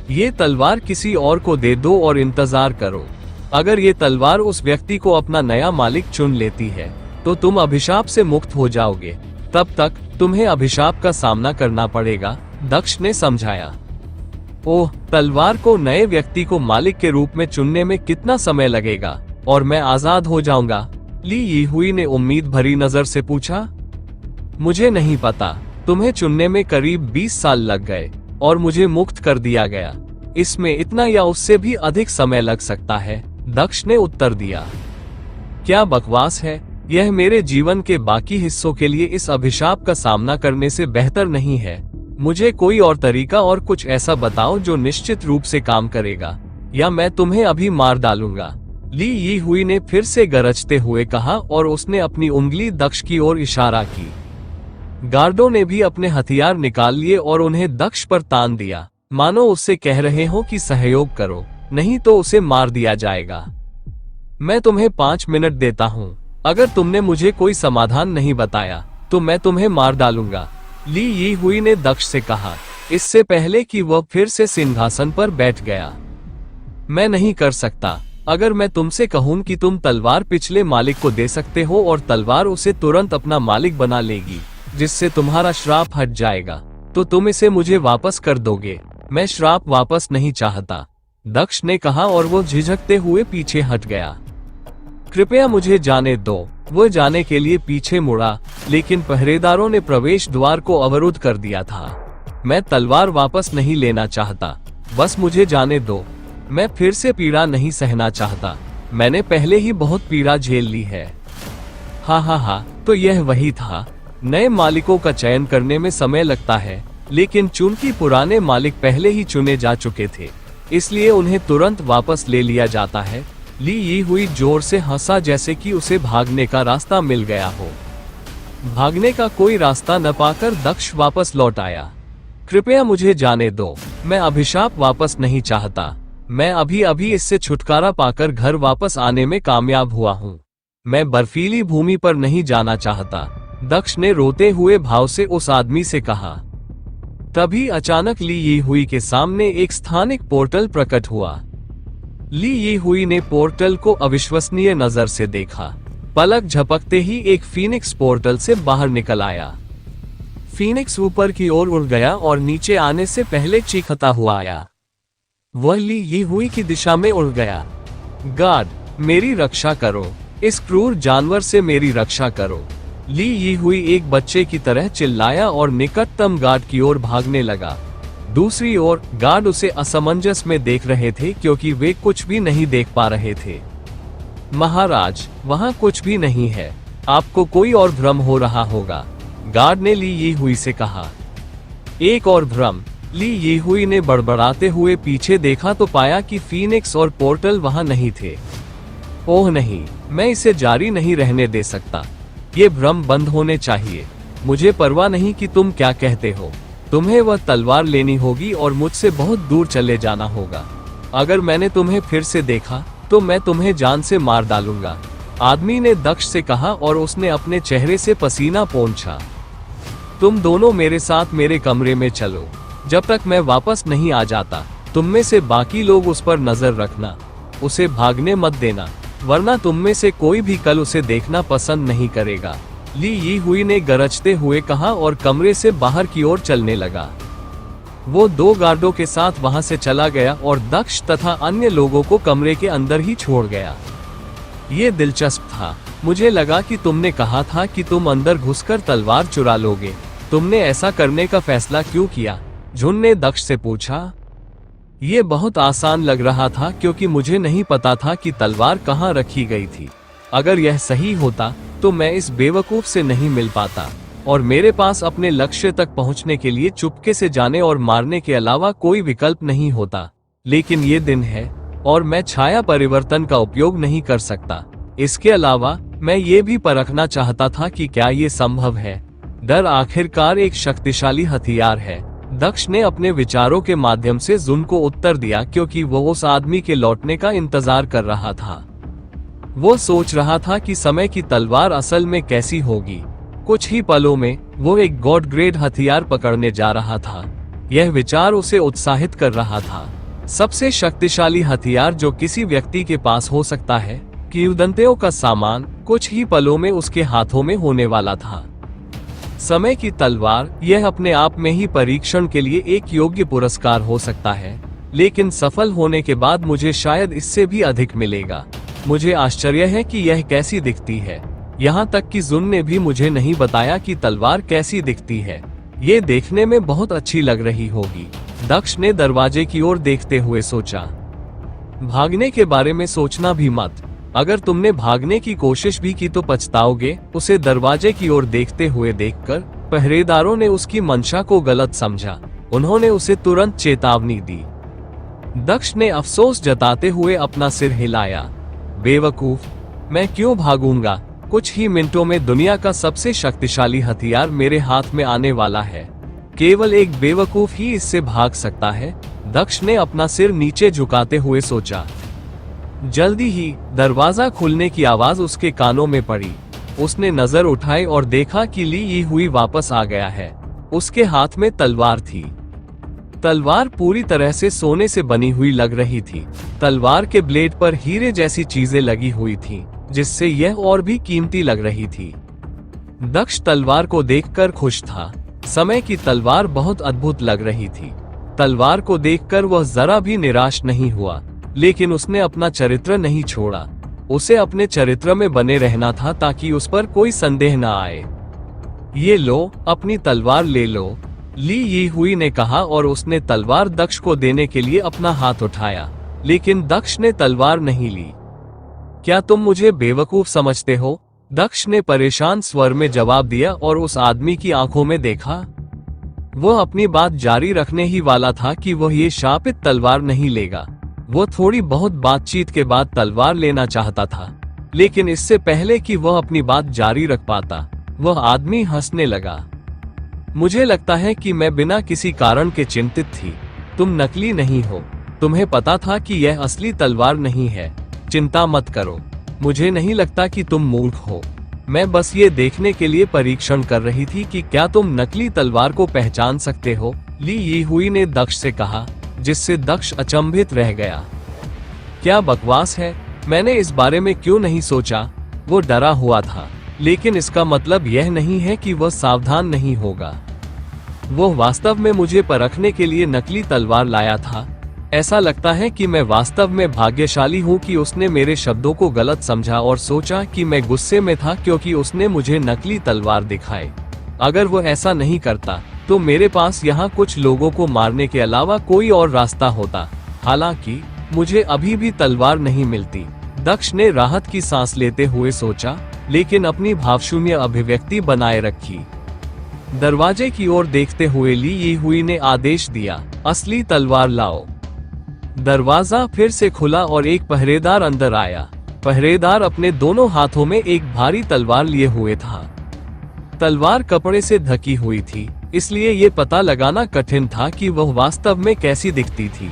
ये तलवार किसी और को दे दो और इंतजार करो। अगर ये तलवार उस व्यक्ति को अपना नया मालिक चुन लेती है तो तुम अभिशाप से मुक्त हो जाओगे। तब तक तुम्हें अभिशाप का सामना करना पड़ेगा, दक्ष ने समझाया। ओह, तलवार को नए व्यक्ति को मालिक के रूप में चुनने में कितना समय लगेगा और मैं आजाद हो जाऊंगा? ली ये हुई ने उम्मीद भरी नजर से पूछा। मुझे नहीं पता, तुम्हें चुनने में करीब 20 साल लग गए और मुझे मुक्त कर दिया गया। इसमें इतना या उससे भी अधिक समय लग सकता है, दक्ष ने उत्तर दिया। क्या बकवास है, यह मेरे जीवन के बाकी हिस्सों के लिए इस अभिशाप का सामना करने से बेहतर नहीं है। मुझे कोई और तरीका और कुछ ऐसा बताओ जो निश्चित रूप से काम करेगा, या मैं तुम्हें अभी मार डालूंगा। ली यी हुई ने फिर से गरजते हुए कहा और उसने अपनी उंगली दक्ष की ओर इशारा की। गार्डों ने भी अपने हथियार निकाल लिए और उन्हें दक्ष पर तान दिया, मानो उससे कह रहे हो कि सहयोग करो, नहीं तो उसे मार दिया जाएगा। मैं तुम्हें 5 मिनट देता हूँ, अगर तुमने मुझे कोई समाधान नहीं बताया तो मैं तुम्हें मार डालूंगा, ली यी हुई ने दक्ष से कहा, इससे पहले कि वह फिर से सिंहासन पर बैठ गया। मैं नहीं कर सकता। अगर मैं तुमसे कहूं कि तुम तलवार पिछले मालिक को दे सकते हो और तलवार उसे तुरंत अपना मालिक बना लेगी, जिससे तुम्हारा श्राप हट जाएगा, तो तुम इसे मुझे वापस कर दोगे। मैं श्राप वापस नहीं चाहता, दक्ष ने कहा और वो झिझकते हुए पीछे हट गया। कृपया मुझे जाने दो। वो जाने के लिए पीछे मुड़ा, लेकिन पहरेदारों ने प्रवेश द्वार को अवरुद्ध कर दिया था। मैं तलवार वापस नहीं लेना चाहता, बस मुझे जाने दो। मैं फिर से पीड़ा नहीं सहना चाहता, मैंने पहले ही बहुत पीड़ा झेल ली है। हा, तो यह वही था। नए मालिकों का चयन करने में समय लगता है, लेकिन चूंकि पुराने मालिक पहले ही चुने जा चुके थे, इसलिए उन्हें तुरंत वापस ले लिया जाता है। ली यी हुई जोर से हंसा जैसे कि उसे भागने का रास्ता मिल गया हो। भागने का कोई रास्ता न पाकर दक्ष वापस लौट आया। कृपया मुझे जाने दो, मैं अभिशाप वापस नहीं चाहता। मैं अभी इससे छुटकारा पाकर घर वापस आने में कामयाब हुआ हूँ। मैं बर्फीली भूमि पर नहीं जाना चाहता, दक्ष ने रोते हुए भाव से उस आदमी से कहा। तभी अचानक ली यी हुई के सामने एक स्थानिक पोर्टल प्रकट हुआ। ली यी हुई ने पोर्टल को अविश्वसनीय नजर से देखा। पलक झपकते ही एक फीनिक्स पोर्टल से बाहर निकल आया। फीनिक्स ऊपर की ओर उड़ गया और नीचे आने से पहले चीखता हुआ आया। वह ली यी हुई की दिशा में उड़ गया। गार्ड, मेरी रक्षा करो, इस क्रूर जानवर से मेरी रक्षा करो, ली यी हुई एक बच्चे की तरह चिल्लाया और निकटतम गार्ड की ओर भागने लगा। दूसरी ओर गार्ड उसे असमंजस में देख रहे थे क्योंकि वे कुछ भी नहीं देख पा रहे थे। महाराज, वहां कुछ भी नहीं है, आपको कोई और भ्रम हो रहा होगा, गार्ड ने ली यी हुई से कहा। एक और भ्रम, ली यी हुई ने बड़बड़ाते हुए पीछे देखा तो पाया कि फीनिक्स और पोर्टल वहां नहीं थे। ओह नहीं, मैं इसे जारी नहीं रहने दे सकता, ये भ्रम बंद होने चाहिए। मुझे परवाह नहीं कि तुम क्या कहते हो, तुम्हें वह तलवार लेनी होगी और मुझसे बहुत दूर चले जाना होगा। अगर मैंने तुम्हें फिर से देखा तो मैं तुम्हें जान से मार डालूंगा, आदमी ने दक्ष से कहा और उसने अपने चेहरे से पसीना पोंछा। तुम दोनों मेरे साथ मेरे कमरे में चलो, जब तक मैं वापस नहीं आ जाता। तुम में से बाकी लोग उस पर नजर रखना, उसे भागने मत देना, वरना तुम में से कोई भी कल उसे देखना पसंद नहीं करेगा, ली यी हुई ने गरजते हुए कहा और कमरे से बाहर की ओर चलने लगा। वो 2 गार्डों के साथ वहां से चला गया और दक्ष तथा अन्य लोगों को कमरे के अंदर ही छोड़ गया। ये दिलचस्प था, मुझे लगा कि तुमने कहा था कि तुम अंदर घुसकर तलवार चुरा लोगे, तुमने ऐसा करने का फैसला क्यों किया? जुन ने दक्ष से पूछा। ये बहुत आसान लग रहा था क्योंकि मुझे नहीं पता था कि तलवार कहाँ रखी गई थी। अगर यह सही होता तो मैं इस बेवकूफ से नहीं मिल पाता और मेरे पास अपने लक्ष्य तक पहुंचने के लिए चुपके से जाने और मारने के अलावा कोई विकल्प नहीं होता। लेकिन ये दिन है और मैं छाया परिवर्तन का उपयोग नहीं कर सकता। इसके अलावा मैं ये भी परखना चाहता था कि क्या ये संभव है। डर आखिरकार एक शक्तिशाली हथियार है, दक्ष ने अपने विचारों के माध्यम से जुन को उत्तर दिया क्योंकि वो उस आदमी के लौटने का इंतजार कर रहा था। वो सोच रहा था कि समय की तलवार असल में कैसी होगी। कुछ ही पलों में वो एक गॉड ग्रेड हथियार पकड़ने जा रहा था। यह विचार उसे उत्साहित कर रहा था। सबसे शक्तिशाली हथियार जो किसी व्यक्ति के पास हो सकता है, किंवदंतियों का सामान कुछ ही पलों में उसके हाथों में होने वाला था। समय की तलवार, यह अपने आप में ही परीक्षण के लिए एक योग्य पुरस्कार हो सकता है, लेकिन सफल होने के बाद मुझे शायद इससे भी अधिक मिलेगा। मुझे आश्चर्य है कि यह कैसी दिखती है, यहाँ तक कि जुन ने भी मुझे नहीं बताया कि तलवार कैसी दिखती है। ये देखने में बहुत अच्छी लग रही होगी, दक्ष ने दरवाजे की ओर देखते हुए सोचा। भागने के बारे में सोचना भी मत, अगर तुमने भागने की कोशिश भी की तो पछताओगे। उसे दरवाजे की ओर देखते हुए देखकर पहरेदारों ने उसकी मंशा को गलत समझा। उन्होंने उसे तुरंत चेतावनी दी। दक्ष ने अफसोस जताते हुए अपना सिर हिलाया। बेवकूफ, मैं क्यों भागूंगा? कुछ ही मिनटों में दुनिया का सबसे शक्तिशाली हथियार मेरे हाथ में आने वाला है। केवल एक बेवकूफ ही इससे भाग सकता है। दक्ष ने अपना सिर नीचे झुकाते हुए सोचा। जल्दी ही दरवाजा खुलने की आवाज उसके कानों में पड़ी। उसने नजर उठाई और देखा कि ली यी हुई वापस आ गया है। उसके हाथ में तलवार थी। तलवार पूरी तरह से सोने से बनी हुई लग रही थी। तलवार के ब्लेड पर हीरे जैसी चीजें लगी हुई थीं, जिससे यह और भी कीमती लग रही थी। दक्ष तलवार को देखकर खुश था। समय की तलवार बहुत अद्भुत लग रही थी। तलवार को देखकर वह जरा भी निराश नहीं हुआ, लेकिन उसने अपना चरित्र नहीं छोड़ा। उसे अपने चरित्र में बने रहना था ताकि उस पर कोई संदेह न आए। ये लो, अपनी तलवार ले लो, ली यी हुई ने कहा और उसने तलवार दक्ष को देने के लिए अपना हाथ उठाया, लेकिन दक्ष ने तलवार नहीं ली। क्या तुम मुझे बेवकूफ समझते हो? दक्ष ने परेशान स्वर में जवाब दिया और उस आदमी की आंखों में देखा। वह अपनी बात जारी रखने ही वाला था कि वह ये शापित तलवार नहीं लेगा। वह थोड़ी बहुत बातचीत के बाद तलवार लेना चाहता था, लेकिन इससे पहले कि वह अपनी बात जारी रख पाता, वह आदमी हंसने लगा। मुझे लगता है कि मैं बिना किसी कारण के चिंतित थी। तुम नकली नहीं हो। तुम्हें पता था कि यह असली तलवार नहीं है। चिंता मत करो। मुझे नहीं लगता कि तुम मूर्ख हो। मैं बस ये देखने के लिए परीक्षण कर रही थी कि क्या तुम नकली तलवार को पहचान सकते हो, ली यी हुई ने दक्ष से कहा, जिससे दक्ष अचंभित रह गया। क्या बकवास है, मैंने इस बारे में क्यों नहीं सोचा? वो डरा हुआ था, लेकिन इसका मतलब यह नहीं है कि वह सावधान नहीं होगा। वो वास्तव में मुझे परखने के लिए नकली तलवार लाया था। ऐसा लगता है कि मैं वास्तव में भाग्यशाली हूँ कि उसने मेरे शब्दों को गलत समझा और सोचा कि मैं गुस्से में था क्योंकि उसने मुझे नकली तलवार दिखाई। अगर वो ऐसा नहीं करता तो मेरे पास यहाँ कुछ लोगों को मारने के अलावा कोई और रास्ता होता। हालांकि मुझे अभी भी तलवार नहीं मिलती। दक्ष ने राहत की सांस लेते हुए सोचा, लेकिन अपनी भावशून्य अभिव्यक्ति बनाए रखी। दरवाजे की ओर देखते हुए ली यी हुई ने आदेश दिया, असली तलवार लाओ। दरवाजा फिर से खुला और एक पहरेदार अंदर आया। पहरेदार अपने दोनों हाथों में एक भारी तलवार लिए हुए था। तलवार कपड़े से ढकी हुई थी, इसलिए ये पता लगाना कठिन था कि वह वास्तव में कैसी दिखती थी।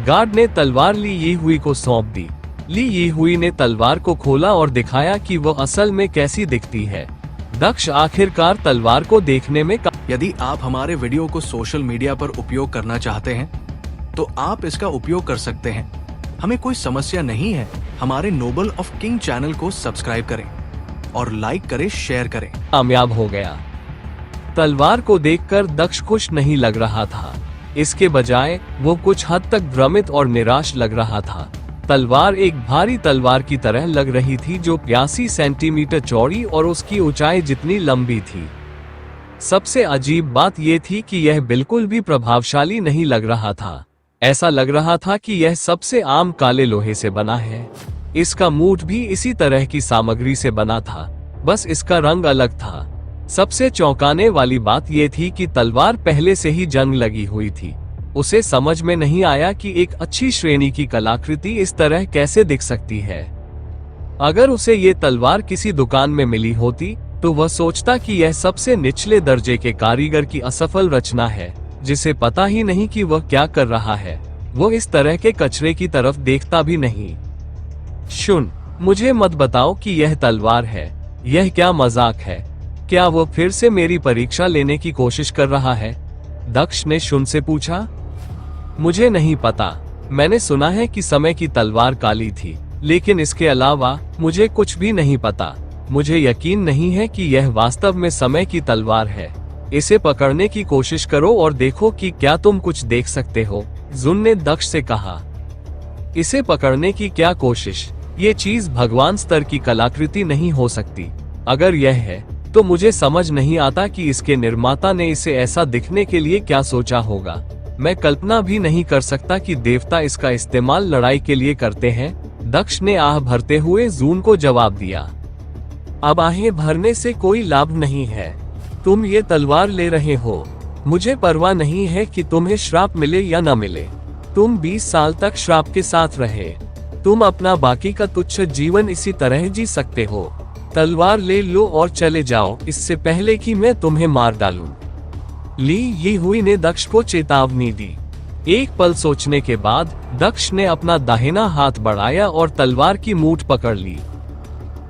गार्ड ने तलवार ली यी हुई को सौंप दी। ली यी हुई ने तलवार को खोला और दिखाया कि वह असल में कैसी दिखती है। दक्ष आखिरकार तलवार को देखने में यदि आप हमारे वीडियो को सोशल मीडिया पर उपयोग करना चाहते हैं तो आप इसका उपयोग कर सकते हैं। हमें कोई समस्या नहीं है। हमारे नोबल ऑफ किंग चैनल को सब्सक्राइब करें और लाइक करें, शेयर करें। कामयाब हो गया। तलवार को देखकर दक्ष खुश नहीं लग रहा था। इसके बजाय वो कुछ हद तक भ्रमित और निराश लग रहा था। तलवार एक भारी तलवार की तरह लग रही थी जो 82 सेंटीमीटर चौड़ी और उसकी ऊंचाई जितनी लंबी थी। सबसे अजीब बात यह थी कि यह बिल्कुल भी प्रभावशाली नहीं लग रहा था। ऐसा लग रहा था कि यह सबसे आम काले लोहे से बना है। इसका मूठ भी इसी तरह की सामग्री से बना था, बस इसका रंग अलग था। सबसे चौंकाने वाली बात यह थी कि तलवार पहले से ही जंग लगी हुई थी। उसे समझ में नहीं आया कि एक अच्छी श्रेणी की कलाकृति इस तरह कैसे दिख सकती है। अगर उसे ये तलवार किसी दुकान में मिली होती तो वह सोचता कि यह सबसे निचले दर्जे के कारीगर की असफल रचना है, जिसे पता ही नहीं कि वह क्या कर रहा है। वो इस तरह के कचरे की तरफ देखता भी नहीं। सुन, मुझे मत बताओ कि यह तलवार है। यह क्या मजाक है? क्या वो फिर से मेरी परीक्षा लेने की कोशिश कर रहा है? दक्ष ने शुन से पूछा। मुझे नहीं पता। मैंने सुना है कि समय की तलवार काली थी, लेकिन इसके अलावा मुझे कुछ भी नहीं पता। मुझे यकीन नहीं है कि यह वास्तव में समय की तलवार है। इसे पकड़ने की कोशिश करो और देखो कि क्या तुम कुछ देख सकते हो, जुन ने दक्ष से कहा। इसे पकड़ने की क्या कोशिश? ये चीज भगवान स्तर की कलाकृति नहीं हो सकती। अगर यह है तो मुझे समझ नहीं आता कि इसके निर्माता ने इसे ऐसा दिखने के लिए क्या सोचा होगा। मैं कल्पना भी नहीं कर सकता कि देवता इसका इस्तेमाल लड़ाई के लिए करते हैं। दक्ष ने आह भरते हुए जून को जवाब दिया। अब आहें भरने से कोई लाभ नहीं है। तुम ये तलवार ले रहे हो। मुझे परवाह नहीं है कि तुम्हें श्राप मिले या न मिले। तुम 20 साल तक श्राप के साथ रहे। तुम अपना बाकी का तुच्छ जीवन इसी तरह जी सकते हो। तलवार ले लो और चले जाओ, इससे पहले कि मैं तुम्हें मार डालूं। ली यी हुई ने दक्ष को चेतावनी दी। एक पल सोचने के बाद दक्ष ने अपना दाहिना हाथ बढ़ाया और तलवार की मूठ पकड़ ली।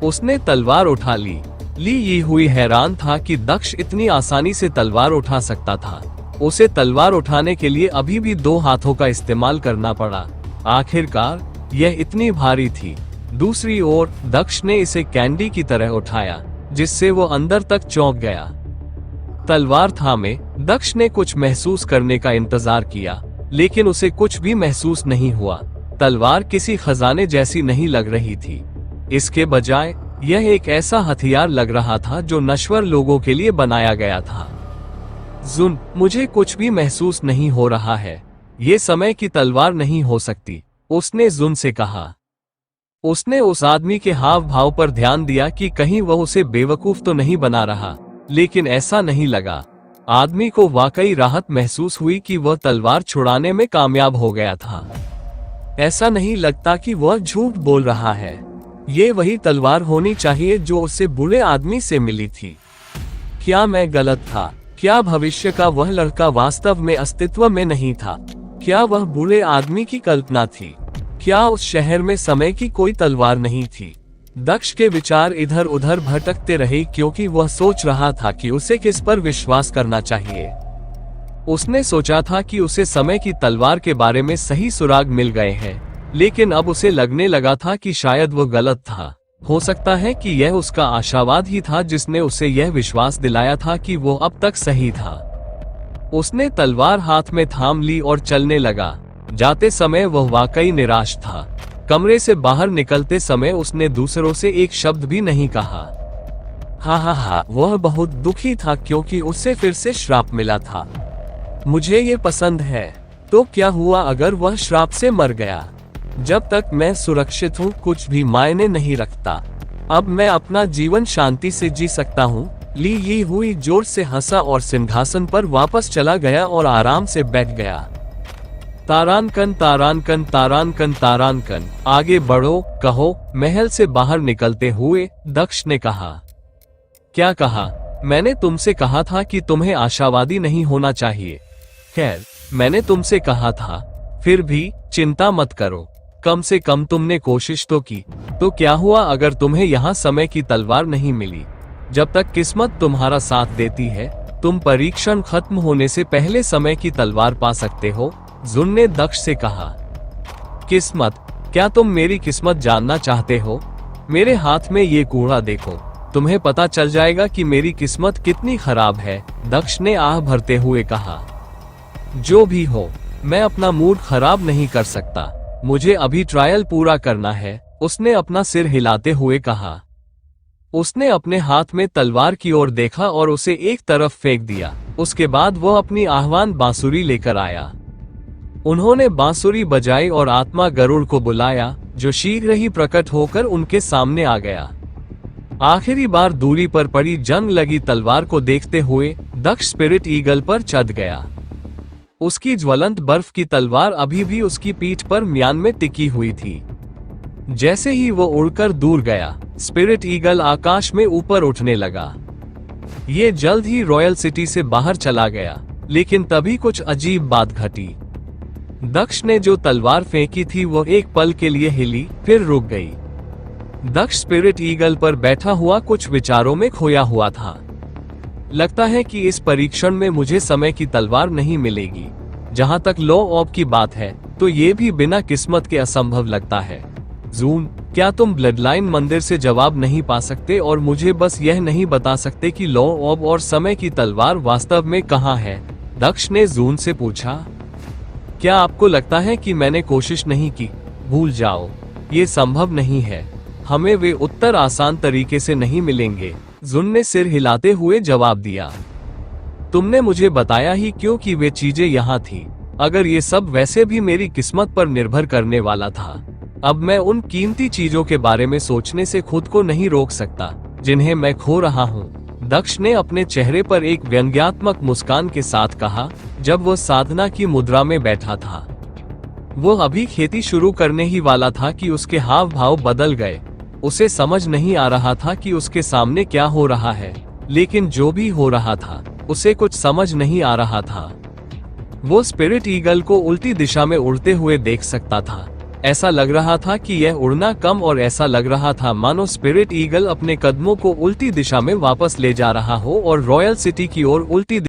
उसने तलवार उठा ली। ली यी हुई हैरान था कि दक्ष इतनी आसानी से तलवार उठा सकता था। उसे तलवार उठाने के लिए अभी भी 2 हाथों का इस्तेमाल करना पड़ा। आखिरकार यह इतनी भारी थी। दूसरी ओर दक्ष ने इसे कैंडी की तरह उठाया, जिससे वो अंदर तक चौंक गया। तलवार थामे दक्ष ने कुछ महसूस करने का इंतजार किया, लेकिन उसे कुछ भी महसूस नहीं हुआ। तलवार किसी खजाने जैसी नहीं लग रही थी। इसके बजाय यह एक ऐसा हथियार लग रहा था जो नश्वर लोगों के लिए बनाया गया था। जुन, मुझे कुछ भी महसूस नहीं हो रहा है। ये समय की तलवार नहीं हो सकती, उसने जुन से कहा। उसने उस आदमी के हाव भाव पर ध्यान दिया कि कहीं वह उसे बेवकूफ तो नहीं बना रहा, लेकिन ऐसा नहीं लगा। आदमी को वाकई राहत महसूस हुई कि वह तलवार छुड़ाने में कामयाब हो गया था। ऐसा नहीं लगता कि वह झूठ बोल रहा है। ये वही तलवार होनी चाहिए जो उसे बुरे आदमी से मिली थी। क्या मैं गलत था? क्या भविष्य का वह लड़का वास्तव में अस्तित्व में नहीं था? क्या वह बुरे आदमी की कल्पना थी? क्या उस शहर में समय की कोई तलवार नहीं थी? दक्ष के विचार इधर उधर भटकते रहे, क्योंकि वह सोच रहा था कि उसे किस पर विश्वास करना चाहिए। उसने सोचा था कि उसे समय की तलवार के बारे में सही सुराग मिल गए हैं, लेकिन अब उसे लगने लगा था कि शायद वो गलत था। हो सकता है कि यह उसका आशावाद ही था जिसने उसे यह विश्वास दिलाया था कि वो अब तक सही था। उसने तलवार हाथ में थाम ली और चलने लगा। जाते समय वह वाकई निराश था। कमरे से बाहर निकलते समय उसने दूसरों से एक शब्द भी नहीं कहा। हा, वह बहुत दुखी था क्योंकि उसे फिर से श्राप मिला था। मुझे ये पसंद है। तो क्या हुआ अगर वह श्राप से मर गया? जब तक मैं सुरक्षित हूँ कुछ भी मायने नहीं रखता। अब मैं अपना जीवन शांति से जी सकता हूँ। ली यी हुई जोर से हंसा और सिंहासन पर वापस चला गया और आराम से बैठ गया। तारानकन तारानकन तारानकन तारानकन, आगे बढ़ो, कहो, महल से बाहर निकलते हुए दक्ष ने कहा। क्या कहा? मैंने तुमसे कहा था कि तुम्हें आशावादी नहीं होना चाहिए। खैर, मैंने तुमसे कहा था। फिर भी चिंता मत करो, कम से कम तुमने कोशिश तो की। तो क्या हुआ अगर तुम्हें यहाँ समय की तलवार नहीं मिली? जब तक किस्मत तुम्हारा साथ देती है, तुम परीक्षण खत्म होने से पहले समय की तलवार पा सकते हो, जुन ने दक्ष से कहा। किस्मत? क्या तुम मेरी किस्मत जानना चाहते हो? मेरे हाथ में ये कूड़ा देखो, तुम्हें पता चल जाएगा कि मेरी किस्मत कितनी खराब है, दक्ष ने आह भरते हुए कहा। जो भी हो, मैं अपना मूड खराब नहीं कर सकता। मुझे अभी ट्रायल पूरा करना है, उसने अपना सिर हिलाते हुए कहा। उसने अपने हाथ में तलवार की ओर देखा और उसे एक तरफ फेंक दिया। उसके बाद वह अपनी आह्वान बांसुरी लेकर आया। उन्होंने बांसुरी बजाई और आत्मा गरुड़ को बुलाया, जो शीघ्र ही प्रकट होकर उनके सामने आ गया। आखिरी बार दूरी पर पड़ी जंग लगी तलवार को देखते हुए दक्ष स्पिरिट ईगल पर चढ़ गया। उसकी ज्वलंत बर्फ की तलवार अभी भी उसकी पीठ पर म्यान में टिकी हुई थी। जैसे ही वो उड़कर दूर गया, स्पिरिट ईगल आकाश में ऊपर उठने लगा। ये जल्द ही रॉयल सिटी से बाहर चला गया, लेकिन तभी कुछ अजीब बात घटी। दक्ष ने जो तलवार फेंकी थी वो एक पल के लिए हिली, फिर रुक गई। दक्ष स्पिरिट ईगल पर बैठा हुआ कुछ विचारों में खोया हुआ था। लगता है कि इस परीक्षण में मुझे समय की तलवार नहीं मिलेगी। जहां तक लॉ ऑफ की बात है, तो ये भी बिना किस्मत के असंभव लगता है। जून, क्या तुम ब्लडलाइन मंदिर से जवाब नहीं पा सकते और मुझे बस यह नहीं बता सकते कि लॉ ऑफ और समय की तलवार वास्तव में कहाँ है? दक्ष ने जून से पूछा। क्या आपको लगता है कि मैंने कोशिश नहीं की? भूल जाओ, ये संभव नहीं है। हमें वे उत्तर आसान तरीके से नहीं मिलेंगे, जुन ने सिर हिलाते हुए जवाब दिया। तुमने मुझे बताया ही क्यों कि वे चीजें यहाँ थी। अगर ये सब वैसे भी मेरी किस्मत पर निर्भर करने वाला था, अब मैं उन कीमती चीजों के बारे में सोचने से खुद को नहीं रोक सकता जिन्हें मैं खो रहा हूँ। दक्ष ने अपने चेहरे पर एक व्यंग्यात्मक मुस्कान के साथ कहा, जब वह साधना की मुद्रा में बैठा था। वो अभी खेती शुरू करने ही वाला था कि उसके हाव भाव बदल गए। उसे समझ नहीं आ रहा था कि उसके सामने क्या हो रहा है, लेकिन जो भी हो रहा था उसे कुछ समझ नहीं आ रहा था। वो स्पिरिट ईगल को उल्टी दिशा में उड़ते हुए देख सकता था। ऐसा लग रहा था कि यह उड़ना कम और ऐसा लग रहा था मानो स्पिरिट ईगल अपने कदमों को उल्टी दिशा में वापस ले जा रहा हो और रॉयल सिटी की ओर उल्टी